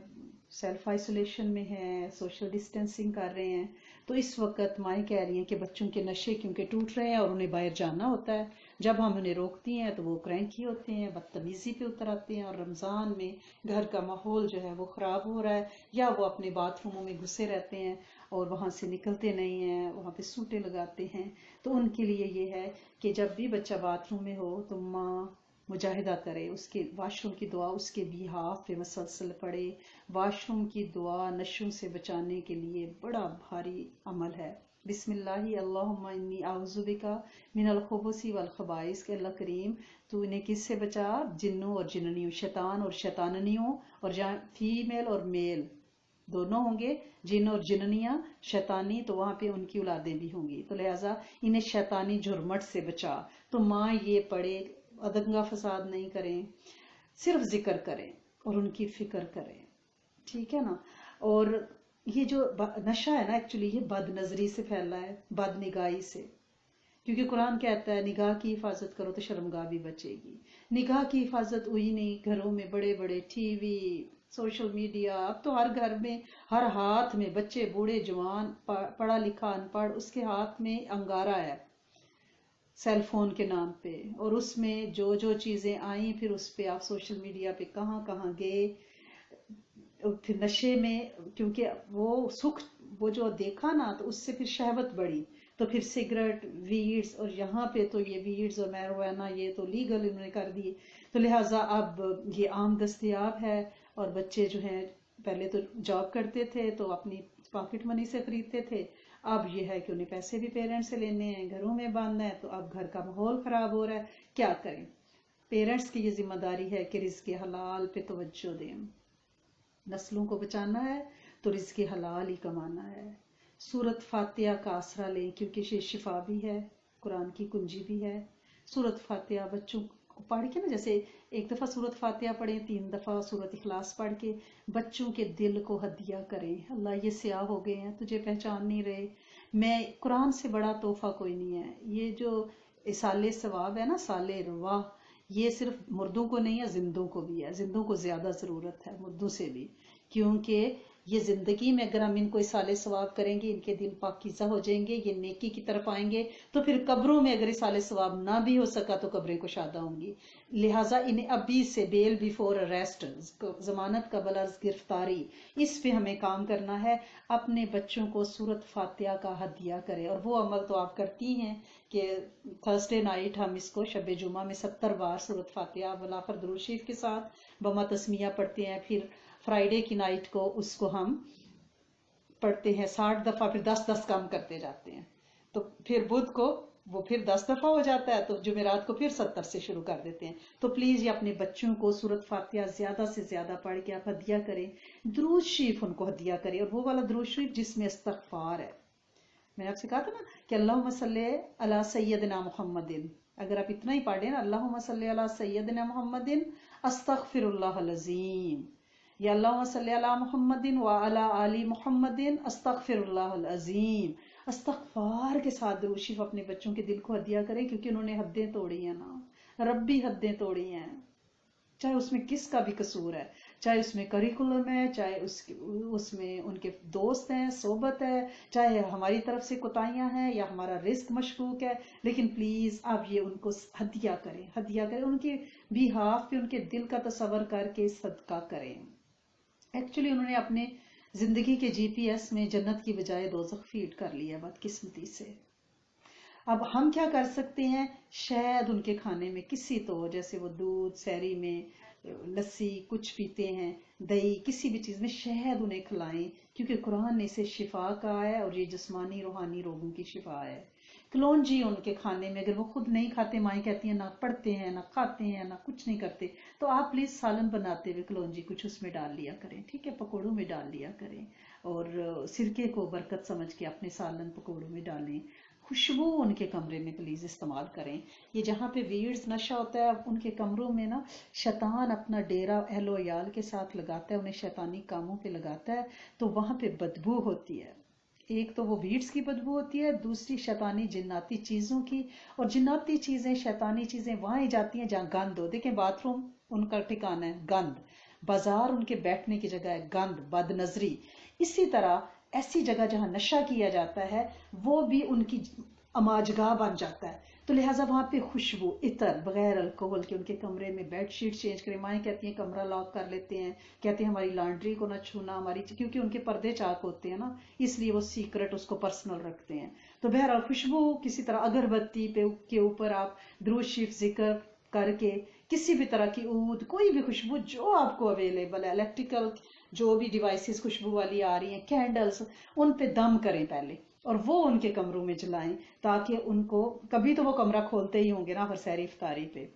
سیلف آئسولیشن میں ہیں، سوشل ڈسٹینسنگ کر رہے ہیں. تو اس وقت مائیں کہہ رہی ہیں کہ بچوں کے نشے کیونکہ ٹوٹ رہے ہیں اور انہیں باہر جانا ہوتا ہے. جب ہم انہیں روکتی ہیں تو وہ کرینکی ہوتے ہیں، بدتمیزی پہ اتر آتے ہیں. اور رمضان میں گھر کا ماحول جو ہے وہ خراب ہو رہا ہے، یا وہ اپنے باتھ روموں میں گھسے رہتے ہیں اور وہاں سے نکلتے نہیں ہیں، وہاں پہ سوٹے لگاتے ہیں. تو ان کے لیے یہ ہے کہ جب بھی بچہ باتھ روم میں ہو تو ماں مجاہدہ کرے، اس کے واش روم کی دعا اس کے بیہاف پہ مسلسل پڑھے. واش روم کی دعا نشوں سے بچانے کے لیے بڑا بھاری عمل ہے. بسم اللہ اللہم انی اعوذ بک من الخبث والخبائث، کہ اللہ کریم تو انہیں کس سے بچا؟ جنوں اور جننیوں، شیطان اور شیطاننیوں. اور جہاں فیمیل اور میل دونوں ہوں گے، جن اور جننیاں، شیطانی، تو وہاں پہ ان کی اولادیں بھی ہوں گی. تو لہٰذا انہیں شیطانی جھرمٹ سے بچا. تو ماں یہ پڑھے، ادنگا فساد نہیں کریں، صرف ذکر کریں اور ان کی فکر کریں. ٹھیک ہے نا؟ اور یہ جو نشہ ہے نا، ایکچولی یہ بد نظری سے پھیلا ہے، بد نگاہی سے. کیونکہ قرآن کہتا ہے نگاہ کی حفاظت کرو تو شرمگاہ بھی بچے گی. نگاہ کی حفاظت ہوئی نہیں، گھروں میں بڑے بڑے ٹی وی، سوشل میڈیا. اب تو ہر گھر میں، ہر ہاتھ میں، بچے بوڑھے جوان، پڑھا لکھا ان پڑھ، اس کے ہاتھ میں انگارہ ہے سیل فون کے نام پہ. اور اس میں جو جو چیزیں آئیں پھر اس پہ آپ سوشل میڈیا پہ کہاں کہاں گئے. پھر نشے میں، کیونکہ وہ سکھ وہ جو دیکھا نا تو اس سے پھر شہوت بڑھی. تو پھر سگریٹ، ویڈز، اور یہاں پہ تو یہ ویڈز اور میروینا یہ تو لیگل انہوں نے کر دیے. تو لہٰذا اب یہ عام دستیاب ہے. اور بچے جو ہیں پہلے تو جاب کرتے تھے تو اپنی پاکٹ منی سے خریدتے تھے، اب یہ ہے کہ انہیں پیسے بھی پیرنٹس سے لینے ہیں، گھروں میں باندھنا ہے. تو اب گھر کا ماحول خراب ہو رہا ہے، کیا کریں؟ پیرنٹس کی یہ ذمہ داری ہے کہ رزق حلال پہ توجہ دیں. نسلوں کو بچانا ہے تو رزق حلال ہی کمانا ہے. سورت فاتحہ کا آسرا لیں کیونکہ یہ شفا بھی ہے، قرآن کی کنجی بھی ہے. سورت فاتحہ بچوں کو پڑھ کے نا، جیسے ایک دفعہ سورت فاتحہ پڑھیں، 3 دفعہ سورت اخلاص پڑھ کے بچوں کے دل کو ہدیہ کریں. اللہ یہ سیاہ ہو گئے ہیں، تجھے پہچان نہیں رہے. میں قرآن سے بڑا تحفہ کوئی نہیں ہے. یہ جو اصال ثواب ہے نا، سال رواح، یہ صرف مردوں کو نہیں ہے، زندوں کو بھی ہے. زندوں کو زیادہ ضرورت ہے مردوں سے بھی، کیونکہ یہ زندگی میں اگر ہم ان کو اصال ثواب کریں گے، ان کے دل پاکیزہ ہو جائیں گے، یہ نیکی کی طرف آئیں گے. تو پھر قبروں میں اگر اصال ثواب نہ بھی ہو سکا تو قبریں کشادہ ہوں گی. لہٰذا انہیں ابھی سے بیل بیفور اریسٹ، ضمانت قبل از گرفتاری، اس پہ ہمیں کام کرنا ہے. اپنے بچوں کو سورت فاتحہ کا ہدیہ کرے. اور وہ عمل تو آپ کرتی ہیں کہ تھرسڈے نائٹ ہم اس کو شب جمعہ میں 70 بار سورت فاتحہ بلاخر درود شریف کے ساتھ بما تسمیہ پڑھتے ہیں. پھر فرائیڈے کی نائٹ کو اس کو ہم پڑھتے ہیں 60 دفعہ، پھر 10 کم کرتے جاتے ہیں. تو پھر بدھ کو وہ پھر 10 دفعہ ہو جاتا ہے، تو جمعرات کو پھر 70 سے شروع کر دیتے ہیں. تو پلیز یہ اپنے بچوں کو سورت فاتحہ زیادہ سے زیادہ پڑھ کے آپ ہدیہ کریں. درود شریف ان کو ہدیہ کریں، اور وہ والا درود شریف جس میں استغفار ہے. میں نے آپ سے کہا تھا نا کہ اللہم صلی علی سیدنا محمد، اگر آپ اتنا ہی پڑھ لیں نا، اللہم صلی علی سیدنا محمد استغفر اللہ العظیم، یا اللہم صلی علی محمدin و علی آل محمدin استغفراللہ العظیم. استغفار کے ساتھ درود شریف اپنے بچوں کے دل کو ہدیہ کریں، کیونکہ انہوں نے حدیں توڑی ہیں نا، ربی حدیں توڑی ہیں، چاہے اس میں کس کا بھی قصور ہے، چاہے اس میں کریکولم ہے، چاہے اس میں ان کے دوست ہیں، صحبت ہے، چاہے ہماری طرف سے کوتاہیاں ہیں یا ہمارا رزق مشکوک ہے، لیکن پلیز آپ یہ ان کو ہدیہ کریں، ہدیہ کریں، ان کی بھی ہاف پہ ان کے دل کا تصور کر کے صدقہ کریں. ایکچولی انہوں نے اپنے زندگی کے جی پی ایس میں جنت کی بجائے دوزخ فیڈ کر لیا بدقسمتی سے. اب ہم کیا کر سکتے ہیں؟ شاید ان کے کھانے میں کسی طور، جیسے وہ دودھ سحری میں لسی کچھ پیتے ہیں، دہی کسی بھی چیز میں شہد انہیں کھلائیں، کیونکہ قرآن نے اسے شفا کہا ہے اور یہ جسمانی روحانی روگوں کی شفا ہے. کلونجی ان کے کھانے میں، اگر وہ خود نہیں کھاتے، مائیں کہتی ہیں نہ پڑھتے ہیں نہ کھاتے ہیں نہ کچھ نہیں کرتے، تو آپ پلیز سالن بناتے ہوئے کلونجی کچھ اس میں ڈال لیا کریں، ٹھیک ہے، پکوڑوں میں ڈال لیا کریں، اور سرکے کو برکت سمجھ کے اپنے سالن پکوڑوں میں ڈالیں. خوشبو ان کے کمرے میں پلیز استعمال کریں. یہ جہاں پہ ویڈز نشہ ہوتا ہے، ان کے کمروں میں نا شیطان اپنا ڈیرا اہل و عیال کے ساتھ لگاتا ہے، انہیں شیطانی کاموں پہ لگاتا ہے، تو وہاں پہ بدبو ہوتی ہے. ایک تو وہ ویڈز کی بدبو ہوتی ہے، دوسری شیطانی جناتی چیزوں کی، اور جناتی چیزیں شیطانی چیزیں وہاں ہی جاتی ہیں جہاں گند ہو. دیکھیں باتھ روم ان کا ٹھکانہ ہے گند، بازار ان کے بیٹھنے کی جگہ ہے گند، بد نظری. اسی طرح ایسی جگہ جہاں نشہ کیا جاتا ہے وہ بھی ان کی اماجگاہ بن جاتا ہے. تو لہٰذا وہاں پہ خوشبو عطر بغیر الکوہل کے ان کے کمرے میں بیڈ شیٹ چینج کریں. مائیں کہتی ہیں کمرہ لاک کر لیتے ہیں، کہتے ہیں ہماری لانڈری کو نہ چھونا، ہماری، کیونکہ ان کے پردے چاک ہوتے ہیں نا، اس لیے وہ سیکرٹ اس کو پرسنل رکھتے ہیں. تو بہرحال خوشبو کسی طرح اگربتی پہ کے اوپر آپ درود شریف ذکر کر کے، کسی بھی طرح کی عود، کوئی بھی خوشبو جو آپ کو اویلیبل ہے، الیکٹریکل جو بھی ڈیوائسز خوشبو والی آ رہی ہیں، کینڈلز، ان پہ دم کریں پہلے اور وہ ان کے کمروں میں جلائیں، تاکہ ان کو، کبھی تو وہ کمرہ کھولتے ہی ہوں گے نا سحری افطاری پہ،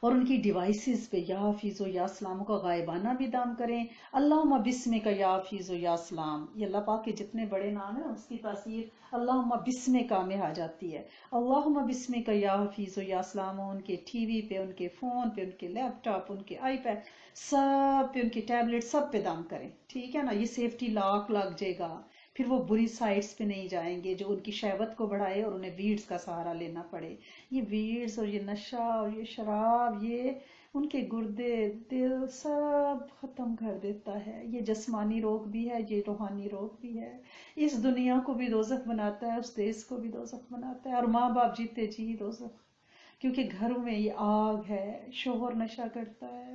اور ان کی ڈیوائسز پہ یا حفیظ و یا سلام کا غائبانہ بھی دم کریں. اللہم بسمک یا حفیظ و یا سلام، یہ اللہ پاک کے جتنے بڑے نام ہیں اس کی تاثیر اللہم بسمک میں آ جاتی ہے. اللہم بسمک یا حفیظ و یا سلام، ان کے ٹی وی پہ، ان کے فون پہ، ان کے لیپ ٹاپ، ان کے آئی پیڈ سب پہ، ان کی ٹیبلٹ سب پہ دم کریں، ٹھیک ہے نا. یہ سیفٹی لاک لگ جائے گا، پھر وہ بری سائٹس پہ نہیں جائیں گے جو ان کی شہوت کو بڑھائے اور انہیں ویڈز کا سہارا لینا پڑے. یہ ویڈز اور یہ نشہ اور یہ شراب، یہ ان کے گردے دل سب ختم کر دیتا ہے. یہ جسمانی روگ بھی ہے، یہ روحانی روگ بھی ہے. اس دنیا کو بھی دوزخ بناتا ہے، اس دیس کو بھی دوزخ بناتا ہے، اور ماں باپ جیتے جی دوزخ، کیونکہ گھروں میں یہ آگ ہے. شوہر نشہ کرتا ہے،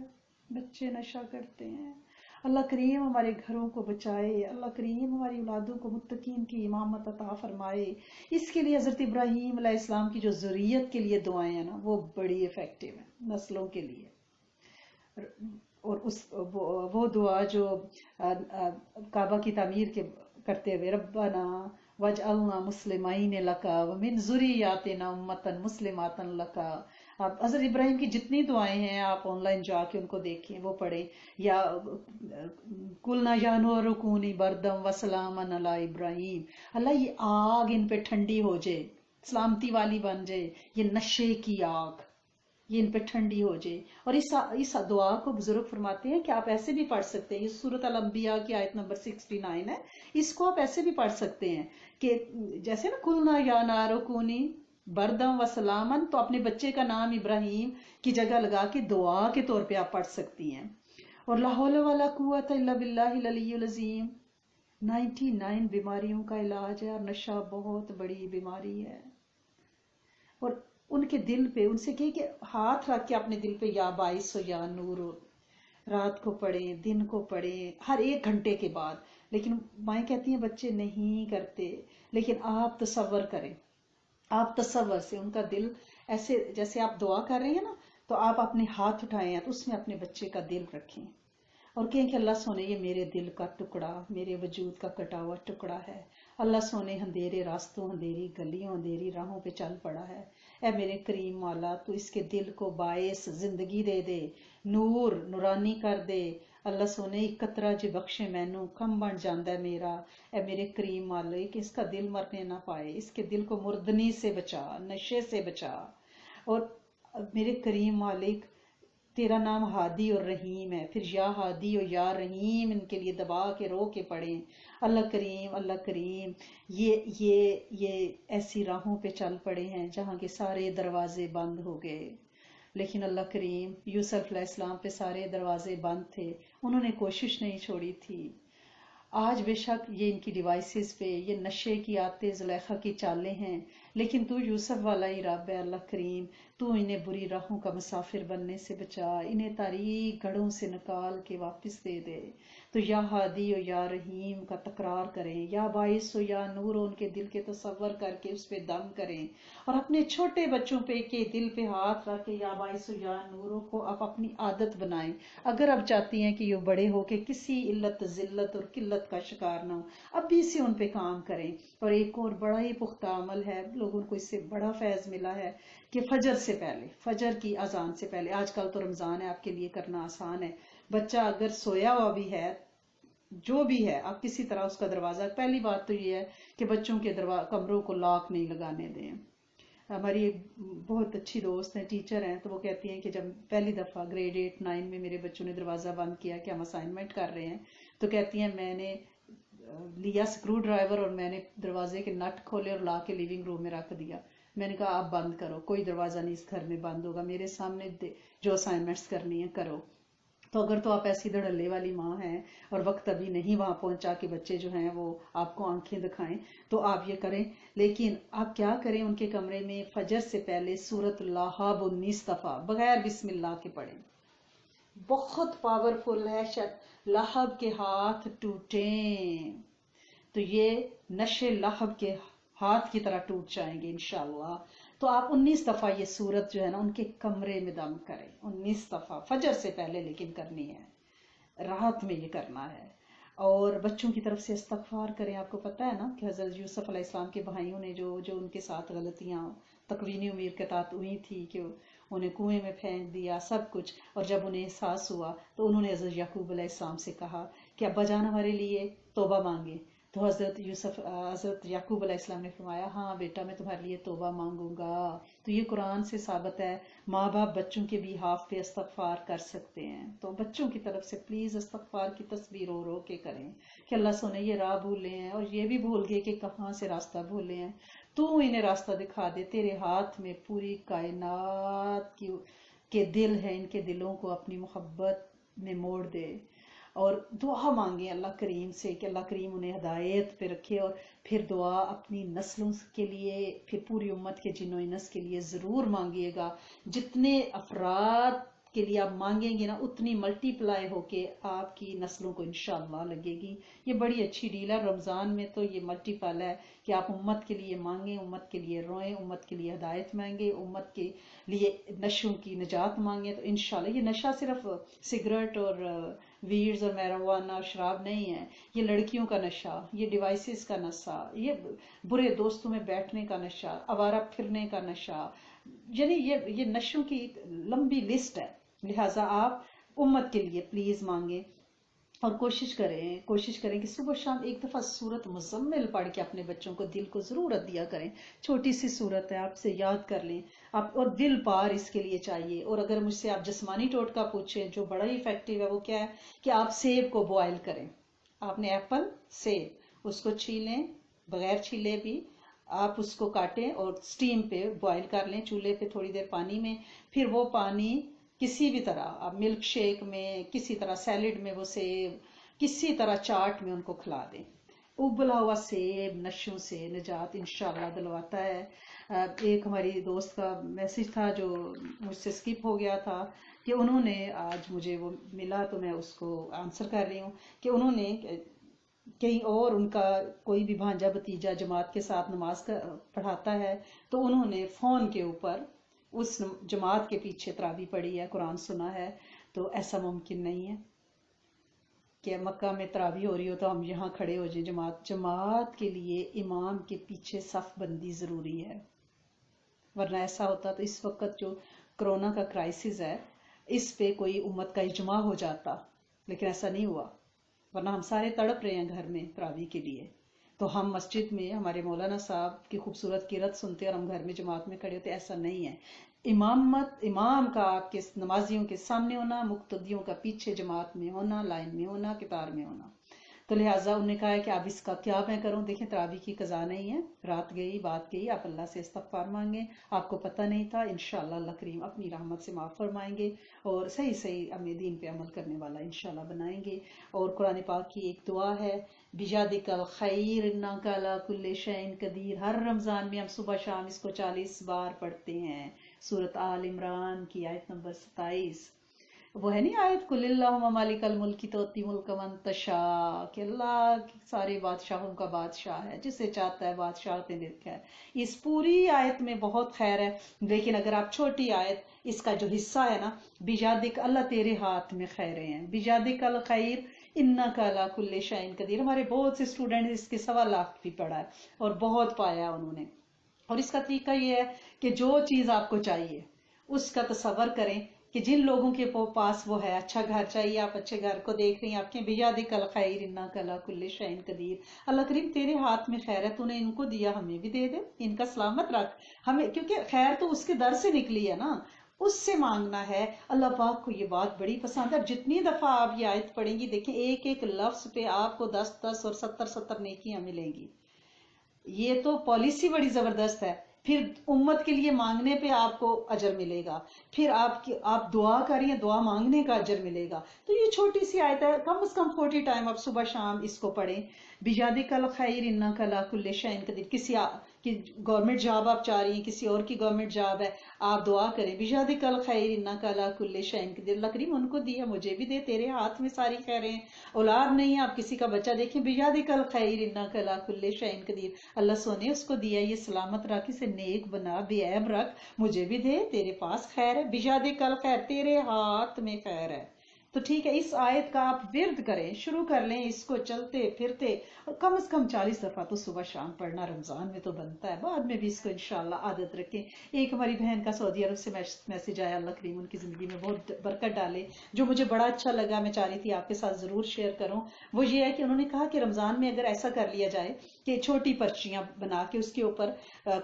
بچے نشہ کرتے ہیں. اللہ کریم ہمارے گھروں کو بچائے، اللہ کریم ہماری اولادوں کو متقین کی امامت عطا فرمائے. اس کے لیے حضرت ابراہیم علیہ السلام کی جو ذریت کے لیے دعائیں ہیں نا، وہ بڑی افیکٹو ہیں نسلوں کے لیے. اور وہ دعا جو کعبہ کی تعمیر کے کرتے ہوئے، ربنا وجعلنا مسلمین لکا ومن ذریاتنا امتا مسلماتا لکا. آپ حضرت ابراہیم کی جتنی دعائیں ہیں آپ آن لائن جا کے ان کو دیکھیں، وہ پڑھیں. یا قلنا یا نور کونی بردم وسلاما علی ابراہیم، اللہ یہ آگ ان پہ ٹھنڈی ہو جائے، سلامتی والی بن جائے، یہ نشے کی آگ یہ ان پہ ٹھنڈی ہو جائے. اور اس دعا کو بزرگ فرماتے ہیں کہ آپ ایسے بھی پڑھ سکتے ہیں. یہ سورۃ الانبیاء کی آیت نمبر 69 ہے، اس کو آپ ایسے بھی پڑھ سکتے ہیں کہ جیسے نا قلنا یا نار کونی بردم و سلامن، تو اپنے بچے کا نام ابراہیم کی جگہ لگا کے دعا کے طور پہ آپ پڑھ سکتی ہیں. اور لا حول ولا قوت الا باللہ العلی العظیم. 99 بیماریوں کا علاج ہے، اور نشہ بہت بڑی بیماری ہے. اور ان کے دل پہ ان سے کہ ہاتھ رکھ کے اپنے دل پہ یا باعث ہو یا نور ہو، رات کو پڑھیں، دن کو پڑھیں، ہر 1 گھنٹے کے بعد. لیکن مائیں کہتی ہیں بچے نہیں کرتے. لیکن آپ تصور کریں، آپ تصور سے ان کا دل ایسے، جیسے آپ دعا کر رہے ہیں نا، تو آپ اپنے ہاتھ اٹھائیں ہیں تو اس میں اپنے بچے کا دل رکھیں اور کہیں کہ اللہ سونے یہ میرے دل کا ٹکڑا، میرے وجود کا کٹا ہوا ٹکڑا ہے. اللہ سونے اندھیرے راستوں، اندھیری گلیوں، اندھیری راہوں پہ چل پڑا ہے. اے میرے کریم مولا تو اس کے دل کو باعث زندگی دے دے، نور نورانی کر دے. اللہ سونے ایک قطرہ جی بخشے مینوں، کم بن جاندہ ہے میرا. اے میرے کریم مالک اس کا دل مرنے نہ پائے، اس کے دل کو مردنی سے بچا، نشے سے بچا. اور میرے کریم مالک تیرا نام ہادی اور رحیم ہے، پھر یا ہادی اور یا رحیم ان کے لیے دبا کے رو کے پڑھیں۔ اللہ کریم اللہ کریم، یہ ایسی راہوں پہ چل پڑے ہیں جہاں کے سارے دروازے بند ہو گئے، لیکن اللہ کریم یوسف علیہ السلام پہ سارے دروازے بند تھے، انہوں نے کوشش نہیں چھوڑی تھی۔ آج بے شک یہ ان کی ڈیوائسز پہ یہ نشے کی آتے زلیخا کی چالیں ہیں، لیکن تو یوسف والا ہی رب ہے اللہ کریم، تو انہیں بری راہوں کا مسافر بننے سے بچا، انہیں تاریک گڑھوں سے نکال کے واپس دے دے۔ تو یا ہادی و یا رحیم کا تکرار کریں، یا باعث و یا نور ان کے دل کے تصور کر کے اس پہ دم کریں، اور اپنے چھوٹے بچوں پہ کے دل پہ ہاتھ رکھ کے یا باعث و یا نوروں کو آپ اپنی عادت بنائیں۔ اگر اب چاہتی ہیں کہ یہ بڑے ہو کے کسی علت ذلت اور قلت کا شکار نہ ہو، اب بھی سے ان پہ کام کریں۔ اور ایک اور بڑا ہی پختہ عمل ہے، لوگوں کو اس سے بڑا فیض ملا ہے کہ فجر سے پہلے، فجر کی اذان سے پہلے، آج کل تو رمضان ہے آپ کے لیے کرنا آسان ہے، بچہ اگر سویا ہوا بھی ہے جو بھی ہے آپ کسی طرح اس کا دروازہ، پہلی بات تو یہ ہے کہ بچوں کے کمروں کو لاک نہیں لگانے دیں۔ ہماری ایک بہت اچھی دوست ہیں، ٹیچر ہیں، تو وہ کہتی ہیں کہ جب پہلی دفعہ گریڈ 8 9 میں میرے بچوں نے دروازہ بند کیا کہ ہم اسائنمنٹ کر رہے ہیں، تو کہتی ہیں میں نے لیا اسکرو ڈرائیور اور میں نے دروازے کے نٹ کھولے اور لا کے لیونگ روم میں رکھ دیا۔ میں نے کہا آپ بند کرو، کوئی دروازہ نہیں اس گھر میں بند ہوگا، میرے سامنے جو اسائنمنٹس کرنی ہے کرو۔ تو اگر تو آپ ایسی دھڑلے والی ماں ہیں اور وقت ابھی نہیں وہاں پہنچا کہ بچے جو ہیں وہ آپ کو آنکھیں دکھائیں، تو آپ یہ کریں، لیکن آپ کیا کریں، ان کے کمرے میں فجر سے پہلے سورۃ اللہب 19 دفعہ بغیر بسم اللہ کے پڑھیں، بہت پاورفل ہے، شاید لہب کے ہاتھ ٹوٹیں تو یہ نشے لہب کے ہاتھ کی طرح ٹوٹ جائیں گے انشاءاللہ۔ تو آپ 19 دفعہ یہ سورت جو ہے نا ان کے کمرے میں دم کریں، 19 دفعہ فجر سے پہلے لیکن کرنی ہے، رات میں یہ کرنا ہے۔ اور بچوں کی طرف سے استغفار کریں۔ آپ کو پتہ ہے نا کہ حضرت یوسف علیہ السلام کے بھائیوں نے جو ان کے ساتھ غلطیاں تکوینی امیر کے تحت ہوئی تھی کہ انہیں کنویں میں پھینک دیا سب کچھ، اور جب انہیں احساس ہوا تو انہوں نے حضرت یعقوب علیہ السلام سے کہا کہ ابا جان ہمارے لیے توبہ مانگے، تو حضرت یعقوب علیہ السلام نے فرمایا ہاں بیٹا میں تمہارے لیے توبہ مانگوں گا۔ تو یہ قرآن سے ثابت ہے ماں باپ بچوں کے بھی ہاف پہ استغفار کر سکتے ہیں، تو بچوں کی طرف سے پلیز استغفار کی تصویر رو رو کے کریں کہ اللہ سونے یہ راہ بھولے ہیں اور یہ بھی بھول گئے کہ کہاں سے راستہ بھولے ہیں، تو انہیں راستہ دکھا دے، تیرے ہاتھ میں پوری کائنات کے دل ہے، ان کے دلوں کو اپنی محبت میں موڑ دے۔ اور دعا مانگیں اللہ کریم سے کہ اللہ کریم انہیں ہدایت پہ رکھے، اور پھر دعا اپنی نسلوں کے لیے، پھر پوری امت کے جن و انس کے لیے ضرور مانگیے گا۔ جتنے افراد کے لیے آپ مانگیں گے نا اتنی ملٹی پلائی ہو کے آپ کی نسلوں کو انشاءاللہ لگے گی۔ یہ بڑی اچھی ڈیل ہے، رمضان میں تو یہ ملٹی پل ہے کہ آپ امت کے لیے مانگیں، امت کے لیے روئیں، امت کے لیے ہدایت مانگیں، امت کے لیے نشوں کی نجات مانگیں، تو انشاءاللہ۔ یہ نشہ صرف سگریٹ اور ویڈز اور میروانہ شراب نہیں ہے، یہ لڑکیوں کا نشہ، یہ ڈیوائسز کا نشہ، یہ برے دوستوں میں بیٹھنے کا نشہ، آوارہ پھرنے کا نشہ، یعنی یہ نشوں کی لمبی لسٹ ہے۔ لہٰذا آپ امت کے لیے پلیز مانگیں، اور کوشش کریں کہ صبح شام ایک دفعہ سورت مزمل پڑھ کے اپنے بچوں کو دل کو ضرور عطیہ کریں۔ چھوٹی سی سورت ہے، آپ سے یاد کر لیں آپ، اور دل پار اس کے لیے چاہیے۔ اور اگر مجھ سے آپ جسمانی ٹوٹکا پوچھیں جو بڑا ہی افیکٹو ہے وہ کیا ہے کہ آپ سیب کو بوائل کریں، آپ نے ایپل سیب اس کو چھیلیں، بغیر چھیلے بھی آپ اس کو کاٹیں اور سٹیم پہ بوائل کر لیں چولہے پہ تھوڑی دیر پانی میں، پھر وہ پانی کسی بھی طرح آپ ملک شیک میں، کسی طرح سیلڈ میں وہ سیب، کسی طرح چاٹ میں ان کو کھلا دیں۔ ابلا ہوا سیب نشوں سے نجات انشاءاللہ دلواتا ہے۔ ایک ہماری دوست کا میسج تھا جو مجھ سے سکپ ہو گیا تھا، کہ انہوں نے آج مجھے وہ ملا تو میں اس کو آنسر کر رہی ہوں، کہ انہوں نے کہیں اور ان کا کوئی بھی بھانجا بھتیجا جماعت کے ساتھ نماز پڑھاتا ہے، تو انہوں نے فون کے اوپر اس جماعت کے پیچھے تراویح پڑھی ہے، قرآن سنا ہے۔ تو ایسا ممکن نہیں ہے کہ مکہ میں تراویح ہو رہی ہو تو ہم یہاں کھڑے ہو جائیں، جماعت کے لیے امام کے پیچھے صف بندی ضروری ہے، ورنہ ایسا ہوتا تو اس وقت جو کرونا کا کرائسس ہے اس پہ کوئی امت کا اجماع ہو جاتا، لیکن ایسا نہیں ہوا، ورنہ ہم سارے تڑپ رہے ہیں گھر میں تراویح کے لیے۔ تو ہم مسجد میں ہمارے مولانا صاحب کی خوبصورت قرات سنتے اور ہم گھر میں جماعت میں کھڑے ہوتے، ایسا نہیں ہے۔ امام کا آپ کے نمازیوں کے سامنے ہونا، مقتدیوں کا پیچھے جماعت میں ہونا، لائن میں ہونا، قطار میں ہونا۔ تو لہٰذا انہوں نے کہا ہے کہ اب اس کا کیا میں کروں؟ دیکھیں تراویح کی قضا نہیں ہے، رات گئی بات گئی، آپ اللہ سے استغفار مانگیں، آپ کو پتہ نہیں تھا، انشاءاللہ اللہ کریم اپنی رحمت سے معاف فرمائیں گے اور صحیح صحیح اپنے دین پہ عمل کرنے والا انشاءاللہ بنائیں گے۔ اور قرآن پاک کی ایک دعا ہے، بِجَادِكَ الْخَيْرِ إِنَّكَ عَلَىٰ كُلِّ شَيْءٍ قَدِيرٌ، ہر رمضان میں ہم صبح شام اس کو 40 بار پڑھتے ہیں۔ سورۃ آل عمران کی آیت نمبر 27، وہ ہے نہیں آیت، قُلِ اللَّهُمَّ مَالِكَ الْمُلْكِ تُؤْتِي الْمُلْكَ مَن تَشَاءُ، کہ اللہ سارے بادشاہوں کا بادشاہ ہے، جسے چاہتا ہے بادشاہتیں دیتا ہے۔ اس پوری آیت میں بہت خیر ہے، لیکن اگر آپ چھوٹی آیت اس کا جو حصہ ہے نا، بِجَادِكَ، اللہ تیرے ہاتھ میں خیریں ہیں، بِجَادِكَ الْخَيْرُ إِنَّكَ عَلَىٰ كُلِّ شَيْءٍ قَدِيرٌ۔ ہمارے بہت سے اسٹوڈنٹ اس کے 1.25 لاکھ بھی پڑھا ہے اور بہت پایا انہوں نے۔ اور اس کا طریقہ یہ ہے کہ جو چیز آپ کو چاہیے اس کا تصور کریں کہ جن لوگوں کے پاس وہ ہے، اچھا گھر چاہیے، آپ اچھے گھر کو دیکھ رہی ہیں، آپ کے بِجَادِكَ الْخَيْرُ إِنَّكَ عَلَىٰ كُلِّ شَيْءٍ قَدِيرٌ، اللہ کریم تیرے ہاتھ میں خیر ہے، تو نے ان کو دیا، ہمیں بھی دے دے، ان کا سلامت رکھ ہمیں، کیونکہ خیر تو اس کے در سے نکلی ہے نا، اس سے مانگنا ہے۔ اللہ پاک کو یہ بات بڑی پسند ہے، جتنی دفعہ آپ یہ آیت پڑھیں گی، دیکھیں ایک ایک لفظ پہ آپ کو 10 اور 70 نیکیاں ملیں گی۔ یہ تو پالیسی بڑی زبردست ہے۔ پھر امت کے لیے مانگنے پہ آپ کو اجر ملے گا، پھر آپ دعا کریے، دعا مانگنے کا اجر ملے گا۔ تو یہ چھوٹی سی آیت ہے، کم از کم 40 ٹائم آپ صبح شام اس کو پڑھیں۔ بِجَادِكَ الْخَيْرُ إِنَّكَ عَلَىٰ كُلِّ شَيْءٍ قَدِيرٌ، کسی کی گورنمنٹ جاب آپ چاہ رہی ہیں، کسی اور کی گورنمنٹ جاب ہے، آپ دعا کریں بِجَادِكَ الْخَيْرُ إِنَّكَ عَلَىٰ كُلِّ شَيْءٍ قَدِيرٌ، اللہ کریم ان کو دیا، مجھے بھی دے، تیرے ہاتھ میں ساری خیریں ہیں۔ اولاد نہیں ہے، آپ کسی کا بچہ دیکھیں، بِجَادِكَ الْخَيْرُ إِنَّكَ عَلَىٰ كُلِّ شَيْءٍ قَدِيرٌ، اللہ سونے اس کو دیا، یہ سلامت رکھ، اسے نیک بنا، بے عیب رکھ، مجھے بھی دے، تیرے پاس خیر ہے، بِجَادِكَ الْخَيْرُ، تیرے ہاتھ میں خیر ہے۔ تو ٹھیک ہے، اس آیت کا آپ ورد کریں، شروع کر لیں اس کو، چلتے پھرتے، اور کم از کم 40 دفعہ تو صبح شام پڑھنا رمضان میں تو بنتا ہے، بعد میں بھی اس کو انشاءاللہ عادت رکھیں۔ ایک ہماری بہن کا سعودی عرب سے میسج آیا، اللہ کریم ان کی زندگی میں بہت برکت ڈالے، جو مجھے بڑا اچھا لگا، میں چاہ رہی تھی آپ کے ساتھ ضرور شیئر کروں۔ وہ یہ ہے کہ انہوں نے کہا کہ رمضان میں اگر ایسا کر لیا جائے کہ چھوٹی پرچیاں بنا کے اس کے اوپر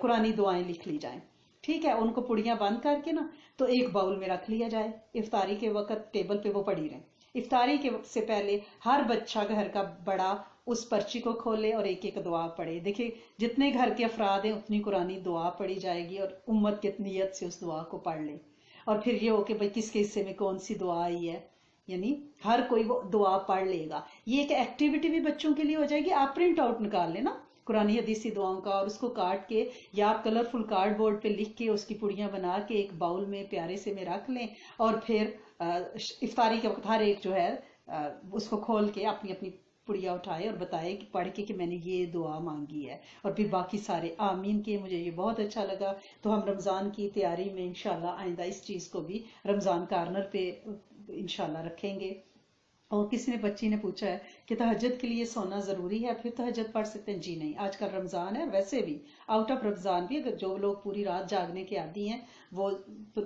قرآنی دعائیں لکھ لی جائیں، ٹھیک ہے، ان کو پڑیاں بند کر کے نا، تو ایک باؤل میں رکھ لیا جائے، افطاری کے وقت ٹیبل پہ وہ پڑی رہیں، افطاری کے وقت سے پہلے ہر بچہ گھر کا بڑا اس پرچی کو کھولے اور ایک ایک دعا پڑھے۔ دیکھیں جتنے گھر کے افراد ہیں اتنی قرآنی دعا پڑھی جائے گی، اور امت کی نیت سے اس دعا کو پڑھ لے، اور پھر یہ ہو کہ بھئی کس کے حصے میں کون سی دعا آئی ہے، یعنی ہر کوئی وہ دعا پڑھ لے گا۔ یہ ایک ایکٹیویٹی بھی بچوں کے لیے ہو جائے گی، آپ پرنٹ آؤٹ نکال لیں نا قرآنی حدیثی دعاؤں کا، اور اس کو کاٹ کے یا آپ کلرفل کارڈ بورڈ پہ لکھ کے اس کی پڑیاں بنا کے ایک باؤل میں پیارے سے میں رکھ لیں، اور پھر افطاری کے وقت ہر ایک جو ہے اس کو کھول کے اپنی اپنی پڑیا اٹھائے اور بتائے کہ پڑھ کے کہ میں نے یہ دعا مانگی ہے، اور پھر باقی سارے آمین کے۔ مجھے یہ بہت اچھا لگا، تو ہم رمضان کی تیاری میں انشاءاللہ آئندہ اس چیز کو بھی رمضان کارنر پہ انشاءاللہ رکھیں گے۔ اور کسی نے بچی نے پوچھا ہے کہ تہجد کے لیے سونا ضروری ہے، پھر تہجد پڑھ سکتے ہیں؟ جی نہیں، آج کل رمضان ہے، ویسے بھی آؤٹ آف رمضان بھی اگر جو لوگ پوری رات جاگنے کے عادی ہیں وہ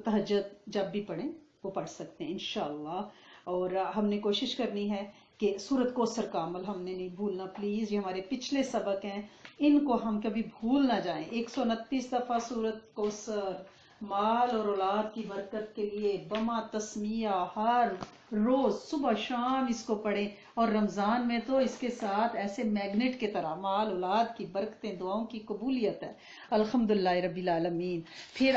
تہجد جب بھی پڑھیں وہ پڑھ سکتے ہیں انشاءاللہ۔ اور ہم نے کوشش کرنی ہے کہ سورۃ کوثر کا عمل ہم نے نہیں بھولنا، پلیز، یہ ہمارے پچھلے سبق ہیں، ان کو ہم کبھی بھول نہ جائیں۔ 129 دفعہ سورۃ کوثر مال اور اولاد کی برکت کے لیے بما تسمیہ ہر روز صبح شام اس کو پڑھیں، اور رمضان میں تو اس کے ساتھ ایسے میگنیٹ کی طرح مال اولاد کی برکتیں، دعاؤں کی قبولیت ہے، الحمدللہ رب العالمین۔ پھر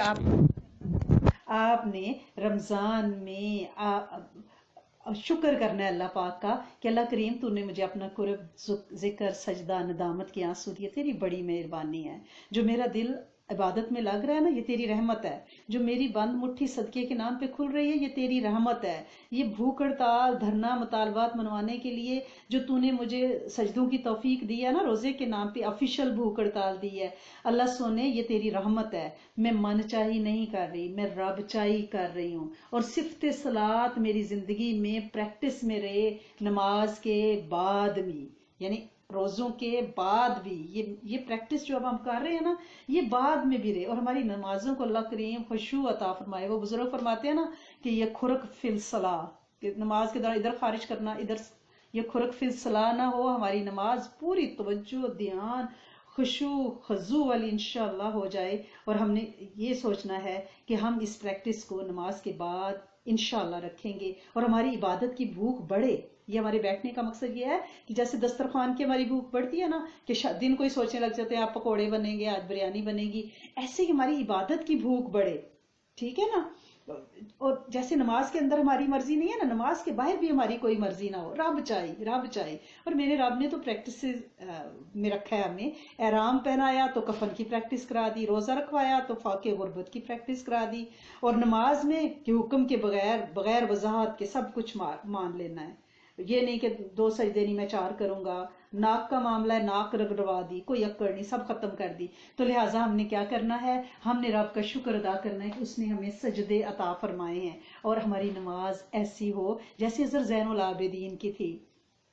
آپ نے رمضان میں شکر کرنا ہے اللہ پاک کا کہ اللہ کریم تو نے مجھے اپنا قرب، ذکر، سجدہ، ندامت کے آنسو دیے، تیری بڑی مہربانی ہے، جو میرا دل عبادت میں لگ رہا ہے نا، یہ تیری رحمت ہے، جو میری بند مٹھی صدقے کے نام پہ کھل رہی ہے، یہ تیری رحمت ہے، یہ بھوک ہڑتال، دھرنا، مطالبات منوانے کے لیے جو تو نے مجھے سجدوں کی توفیق دی ہے نا، روزے کے نام پہ آفیشیل بھوک ہڑتال دی ہے، اللہ سونے یہ تیری رحمت ہے، میں من چاہی نہیں کر رہی، میں رب چاہی کر رہی ہوں، اور صفت صلاۃ میری زندگی میں پریکٹس میں رہے، نماز کے بعد بھی، یعنی روزوں کے بعد بھی، یہ پریکٹس جو اب ہم کر رہے ہیں نا، یہ بعد میں بھی رہے، اور ہماری نمازوں کو اللہ کریم خشوع عطا فرمائے۔ وہ بزرگ فرماتے ہیں نا کہ یہ خرق فی الصلاۃ، کہ نماز کے دوران ادھر خارج کرنا، ادھر یہ خرق فی الصلاح نہ ہو، ہماری نماز پوری توجہ، دھیان، خشوع خضوع والی انشاءاللہ ہو جائے. اور ہم نے یہ سوچنا ہے کہ ہم اس پریکٹس کو نماز کے بعد انشاءاللہ رکھیں گے اور ہماری عبادت کی بھوک بڑھے. یہ ہمارے بیٹھنے کا مقصد یہ ہے کہ جیسے دسترخوان کی ہماری بھوک بڑھتی ہے نا، کہ دن کوئی سوچنے لگ جاتے ہیں آپ پکوڑے بنیں گے، آج بریانی بنے گی، ایسے ہی ہماری عبادت کی بھوک بڑھے. ٹھیک ہے نا؟ اور جیسے نماز کے اندر ہماری مرضی نہیں ہے نا، نماز کے باہر بھی ہماری کوئی مرضی نہ ہو، رب چاہیے، رب چاہیے. اور میرے رب نے تو پریکٹس میں رکھا ہے ہمیں. احرام پہنایا تو کفن کی پریکٹس کرا دی، روزہ رکھوایا تو فاقے غربت کی پریکٹس کرا دی، اور نماز میں کہ حکم کے بغیر وضاحت کے سب کچھ مان لینا ہے. یہ نہیں کہ 2 سجدے نہیں میں 4 کروں گا. ناک کا معاملہ ہے، ناک رگڑوا دی، کوئی اکڑ نہیں، سب ختم کر دی. تو لہٰذا ہم نے کیا کرنا ہے، ہم نے رب کا شکر ادا کرنا ہے کہ اس نے ہمیں سجدے عطا فرمائے ہیں اور ہماری نماز ایسی ہو جیسے حضرت زین العابدین کی تھی.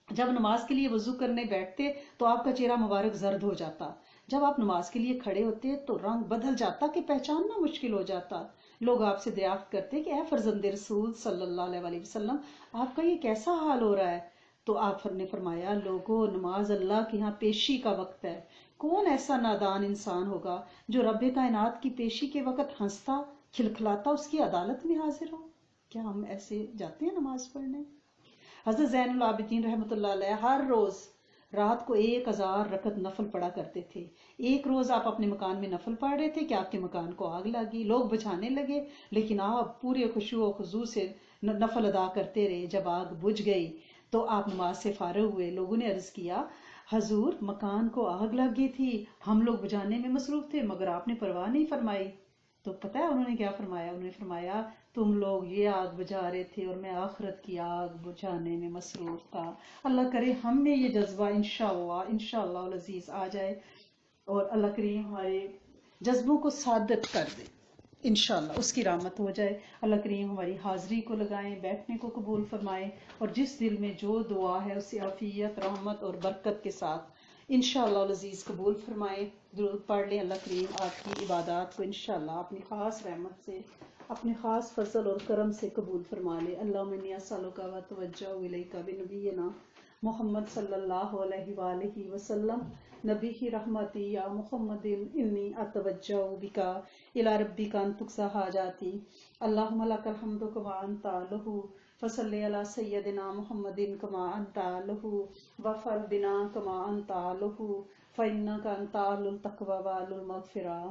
جب نماز کے لیے وضو کرنے بیٹھتے تو آپ کا چہرہ مبارک زرد ہو جاتا، جب آپ نماز کے لیے کھڑے ہوتے تو رنگ بدل جاتا کہ پہچاننا مشکل ہو جاتا. لوگ آپ سے دریافت کرتے کہ اے فرزند رسول صلی اللہ علیہ وسلم، آپ کا یہ کیسا حال ہو رہا ہے؟ تو آپ نے فرمایا، لوگوں، نماز اللہ کے ہاں پیشی کا وقت ہے. کون ایسا نادان انسان ہوگا جو رب کائنات کی پیشی کے وقت ہنستا کھلکھلاتا اس کی عدالت میں حاضر ہو؟ کیا ہم ایسے جاتے ہیں نماز پڑھنے؟ حضرت زین العابدین رحمۃ اللہ علیہ ہر روز رات کو 1000 رکعت نفل پڑھا کرتے تھے. ایک روز آپ اپنے مکان میں نفل پڑھ رہے تھے کہ آپ کے مکان کو آگ لگی، لوگ بجھانے لگے، لیکن آپ پورے خشوع و خضوع سے نفل ادا کرتے رہے. جب آگ بجھ گئی تو آپ نماز سے فارغ ہوئے. لوگوں نے عرض کیا، حضور مکان کو آگ لگ گئی تھی، ہم لوگ بجھانے میں مصروف تھے مگر آپ نے پرواہ نہیں فرمائی. تو پتہ ہے انہوں نے کیا فرمایا؟ انہوں نے فرمایا، تم لوگ یہ آگ بجھا رہے تھے اور میں آخرت کی آگ بجھانے میں مصروف تھا. اللہ کرے ہم میں یہ جذبہ انشاءاللہ العزیز آ جائے اور اللہ کریم ہمارے جذبوں کو سعادت کر دے، انشاءاللہ اس کی رحمت ہو جائے. اللہ کریم ہماری حاضری کو لگائیں، بیٹھنے کو قبول فرمائیں، اور جس دل میں جو دعا ہے اسے عافیت، رحمت اور برکت کے ساتھ انشاءاللہ العزیز قبول فرمائیں. درود پڑھ لیں. اللہ کریم آپ کی عبادات کو انشاءاللہ اپنی خاص رحمت سے، اپنے خاص فضل اور کرم سے قبول فرما لے. اللہم انی اسألک و اتوجہ الیک بنبینا محمد صلی اللہ علیہ وآلہ وسلم نبی رحمتی یا محمد انی اتوجہ بکا الی ربک ان تقضی حاجاتی. اللہم لک الحمد کما انت لہ، فصلی علی سیدنا محمد کما انت لہ، وفعل بنا کما انت لہ، فإنک انت اہل التقوی واہل المغفرہ.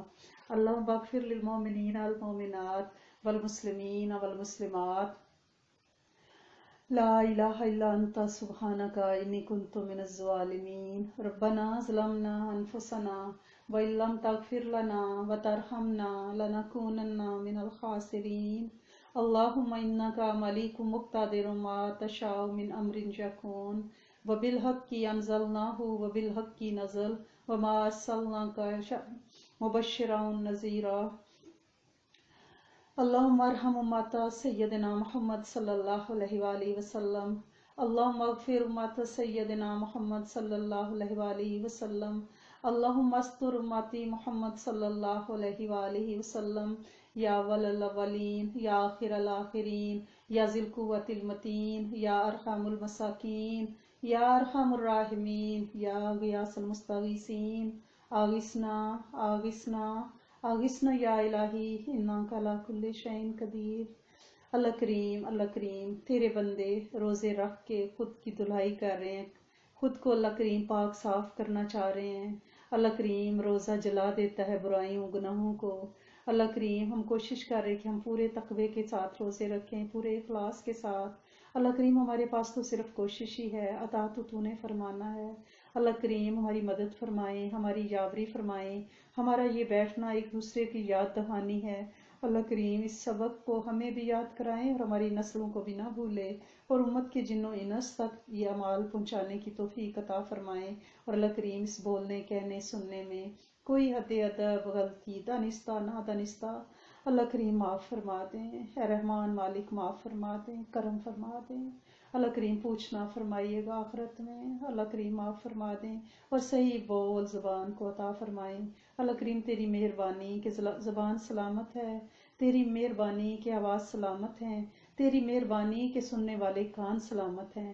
اللہم اغفر للمؤمنین والمؤمنات والمسلمین والمسلمات. لا الہ الا انت سبحانک انی کنت من الظالمین. ربنا ظلمنا انفسنا وان لم تغفر لنا وترحمنا لنکونن من الخاسرین. اللہم انک ملیک مقتدر ما تشاء من امر یکون وبالحق انزلناہ وبالحق نزل وما ارسلناک مبشرا ونذیرا. اللہم ارحم امت سیدنا محمد صلی اللہ علیہ وآلہ وسلم. اللہم اغفر امت سیدنا محمد صلی اللہ علیہ وآلہ وسلم. اللہم استر امتی محمد صلی اللہ علیہ وآلہ وسلم. یا اول الاولین، یا آخر الآخرین، یا ذی القوۃ المتین، یا ارحم المساکین، یا ارحم الراحمین، یا غیاث المستغیثین. آغثنا آغثنا آغثنا یا الہی انک علی کل شیء قدیر. اللہ کریم تیرے بندے روزے رکھ کے خود کی دھلائی کر رہے ہیں، خود کو اللہ کریم پاک صاف کرنا چاہ رہے ہیں. اللہ کریم روزہ جلا دیتا ہے برائیوں گناہوں کو. اللہ کریم ہم کوشش کر رہے کہ ہم پورے تقوی کے ساتھ روزے رکھیں، پورے اخلاص کے ساتھ. اللہ کریم ہمارے پاس تو صرف کوشش ہی ہے، عطا تو نے فرمانا ہے. اللہ کریم ہماری مدد فرمائیں، ہماری یاوری فرمائیں. ہمارا یہ بیٹھنا ایک دوسرے کی یاد دہانی ہے. اللہ کریم اس سبق کو ہمیں بھی یاد کرائیں اور ہماری نسلوں کو بھی نہ بھولے، اور امت کے جن و انس تک یہ اعمال پہنچانے کی توفیق عطا فرمائیں. اور اللہ کریم اس بولنے، کہنے، سننے میں کوئی حد ادب، غلطی، دانستہ نادانستہ اللہ کریم معاف فرما دیں. اے رحمان مالک معاف فرما دیں، کرم فرما دیں. اللہ کریم پوچھنا فرمائیے گا آخرت میں. اللہ کریم معاف فرما دیں اور صحیح بول زبان کو عطا فرمائیں. اللہ کریم تیری مہربانی کہ زبان سلامت ہے، تیری مہربانی کہ آواز سلامت ہیں، تیری مہربانی کہ سننے والے کان سلامت ہیں.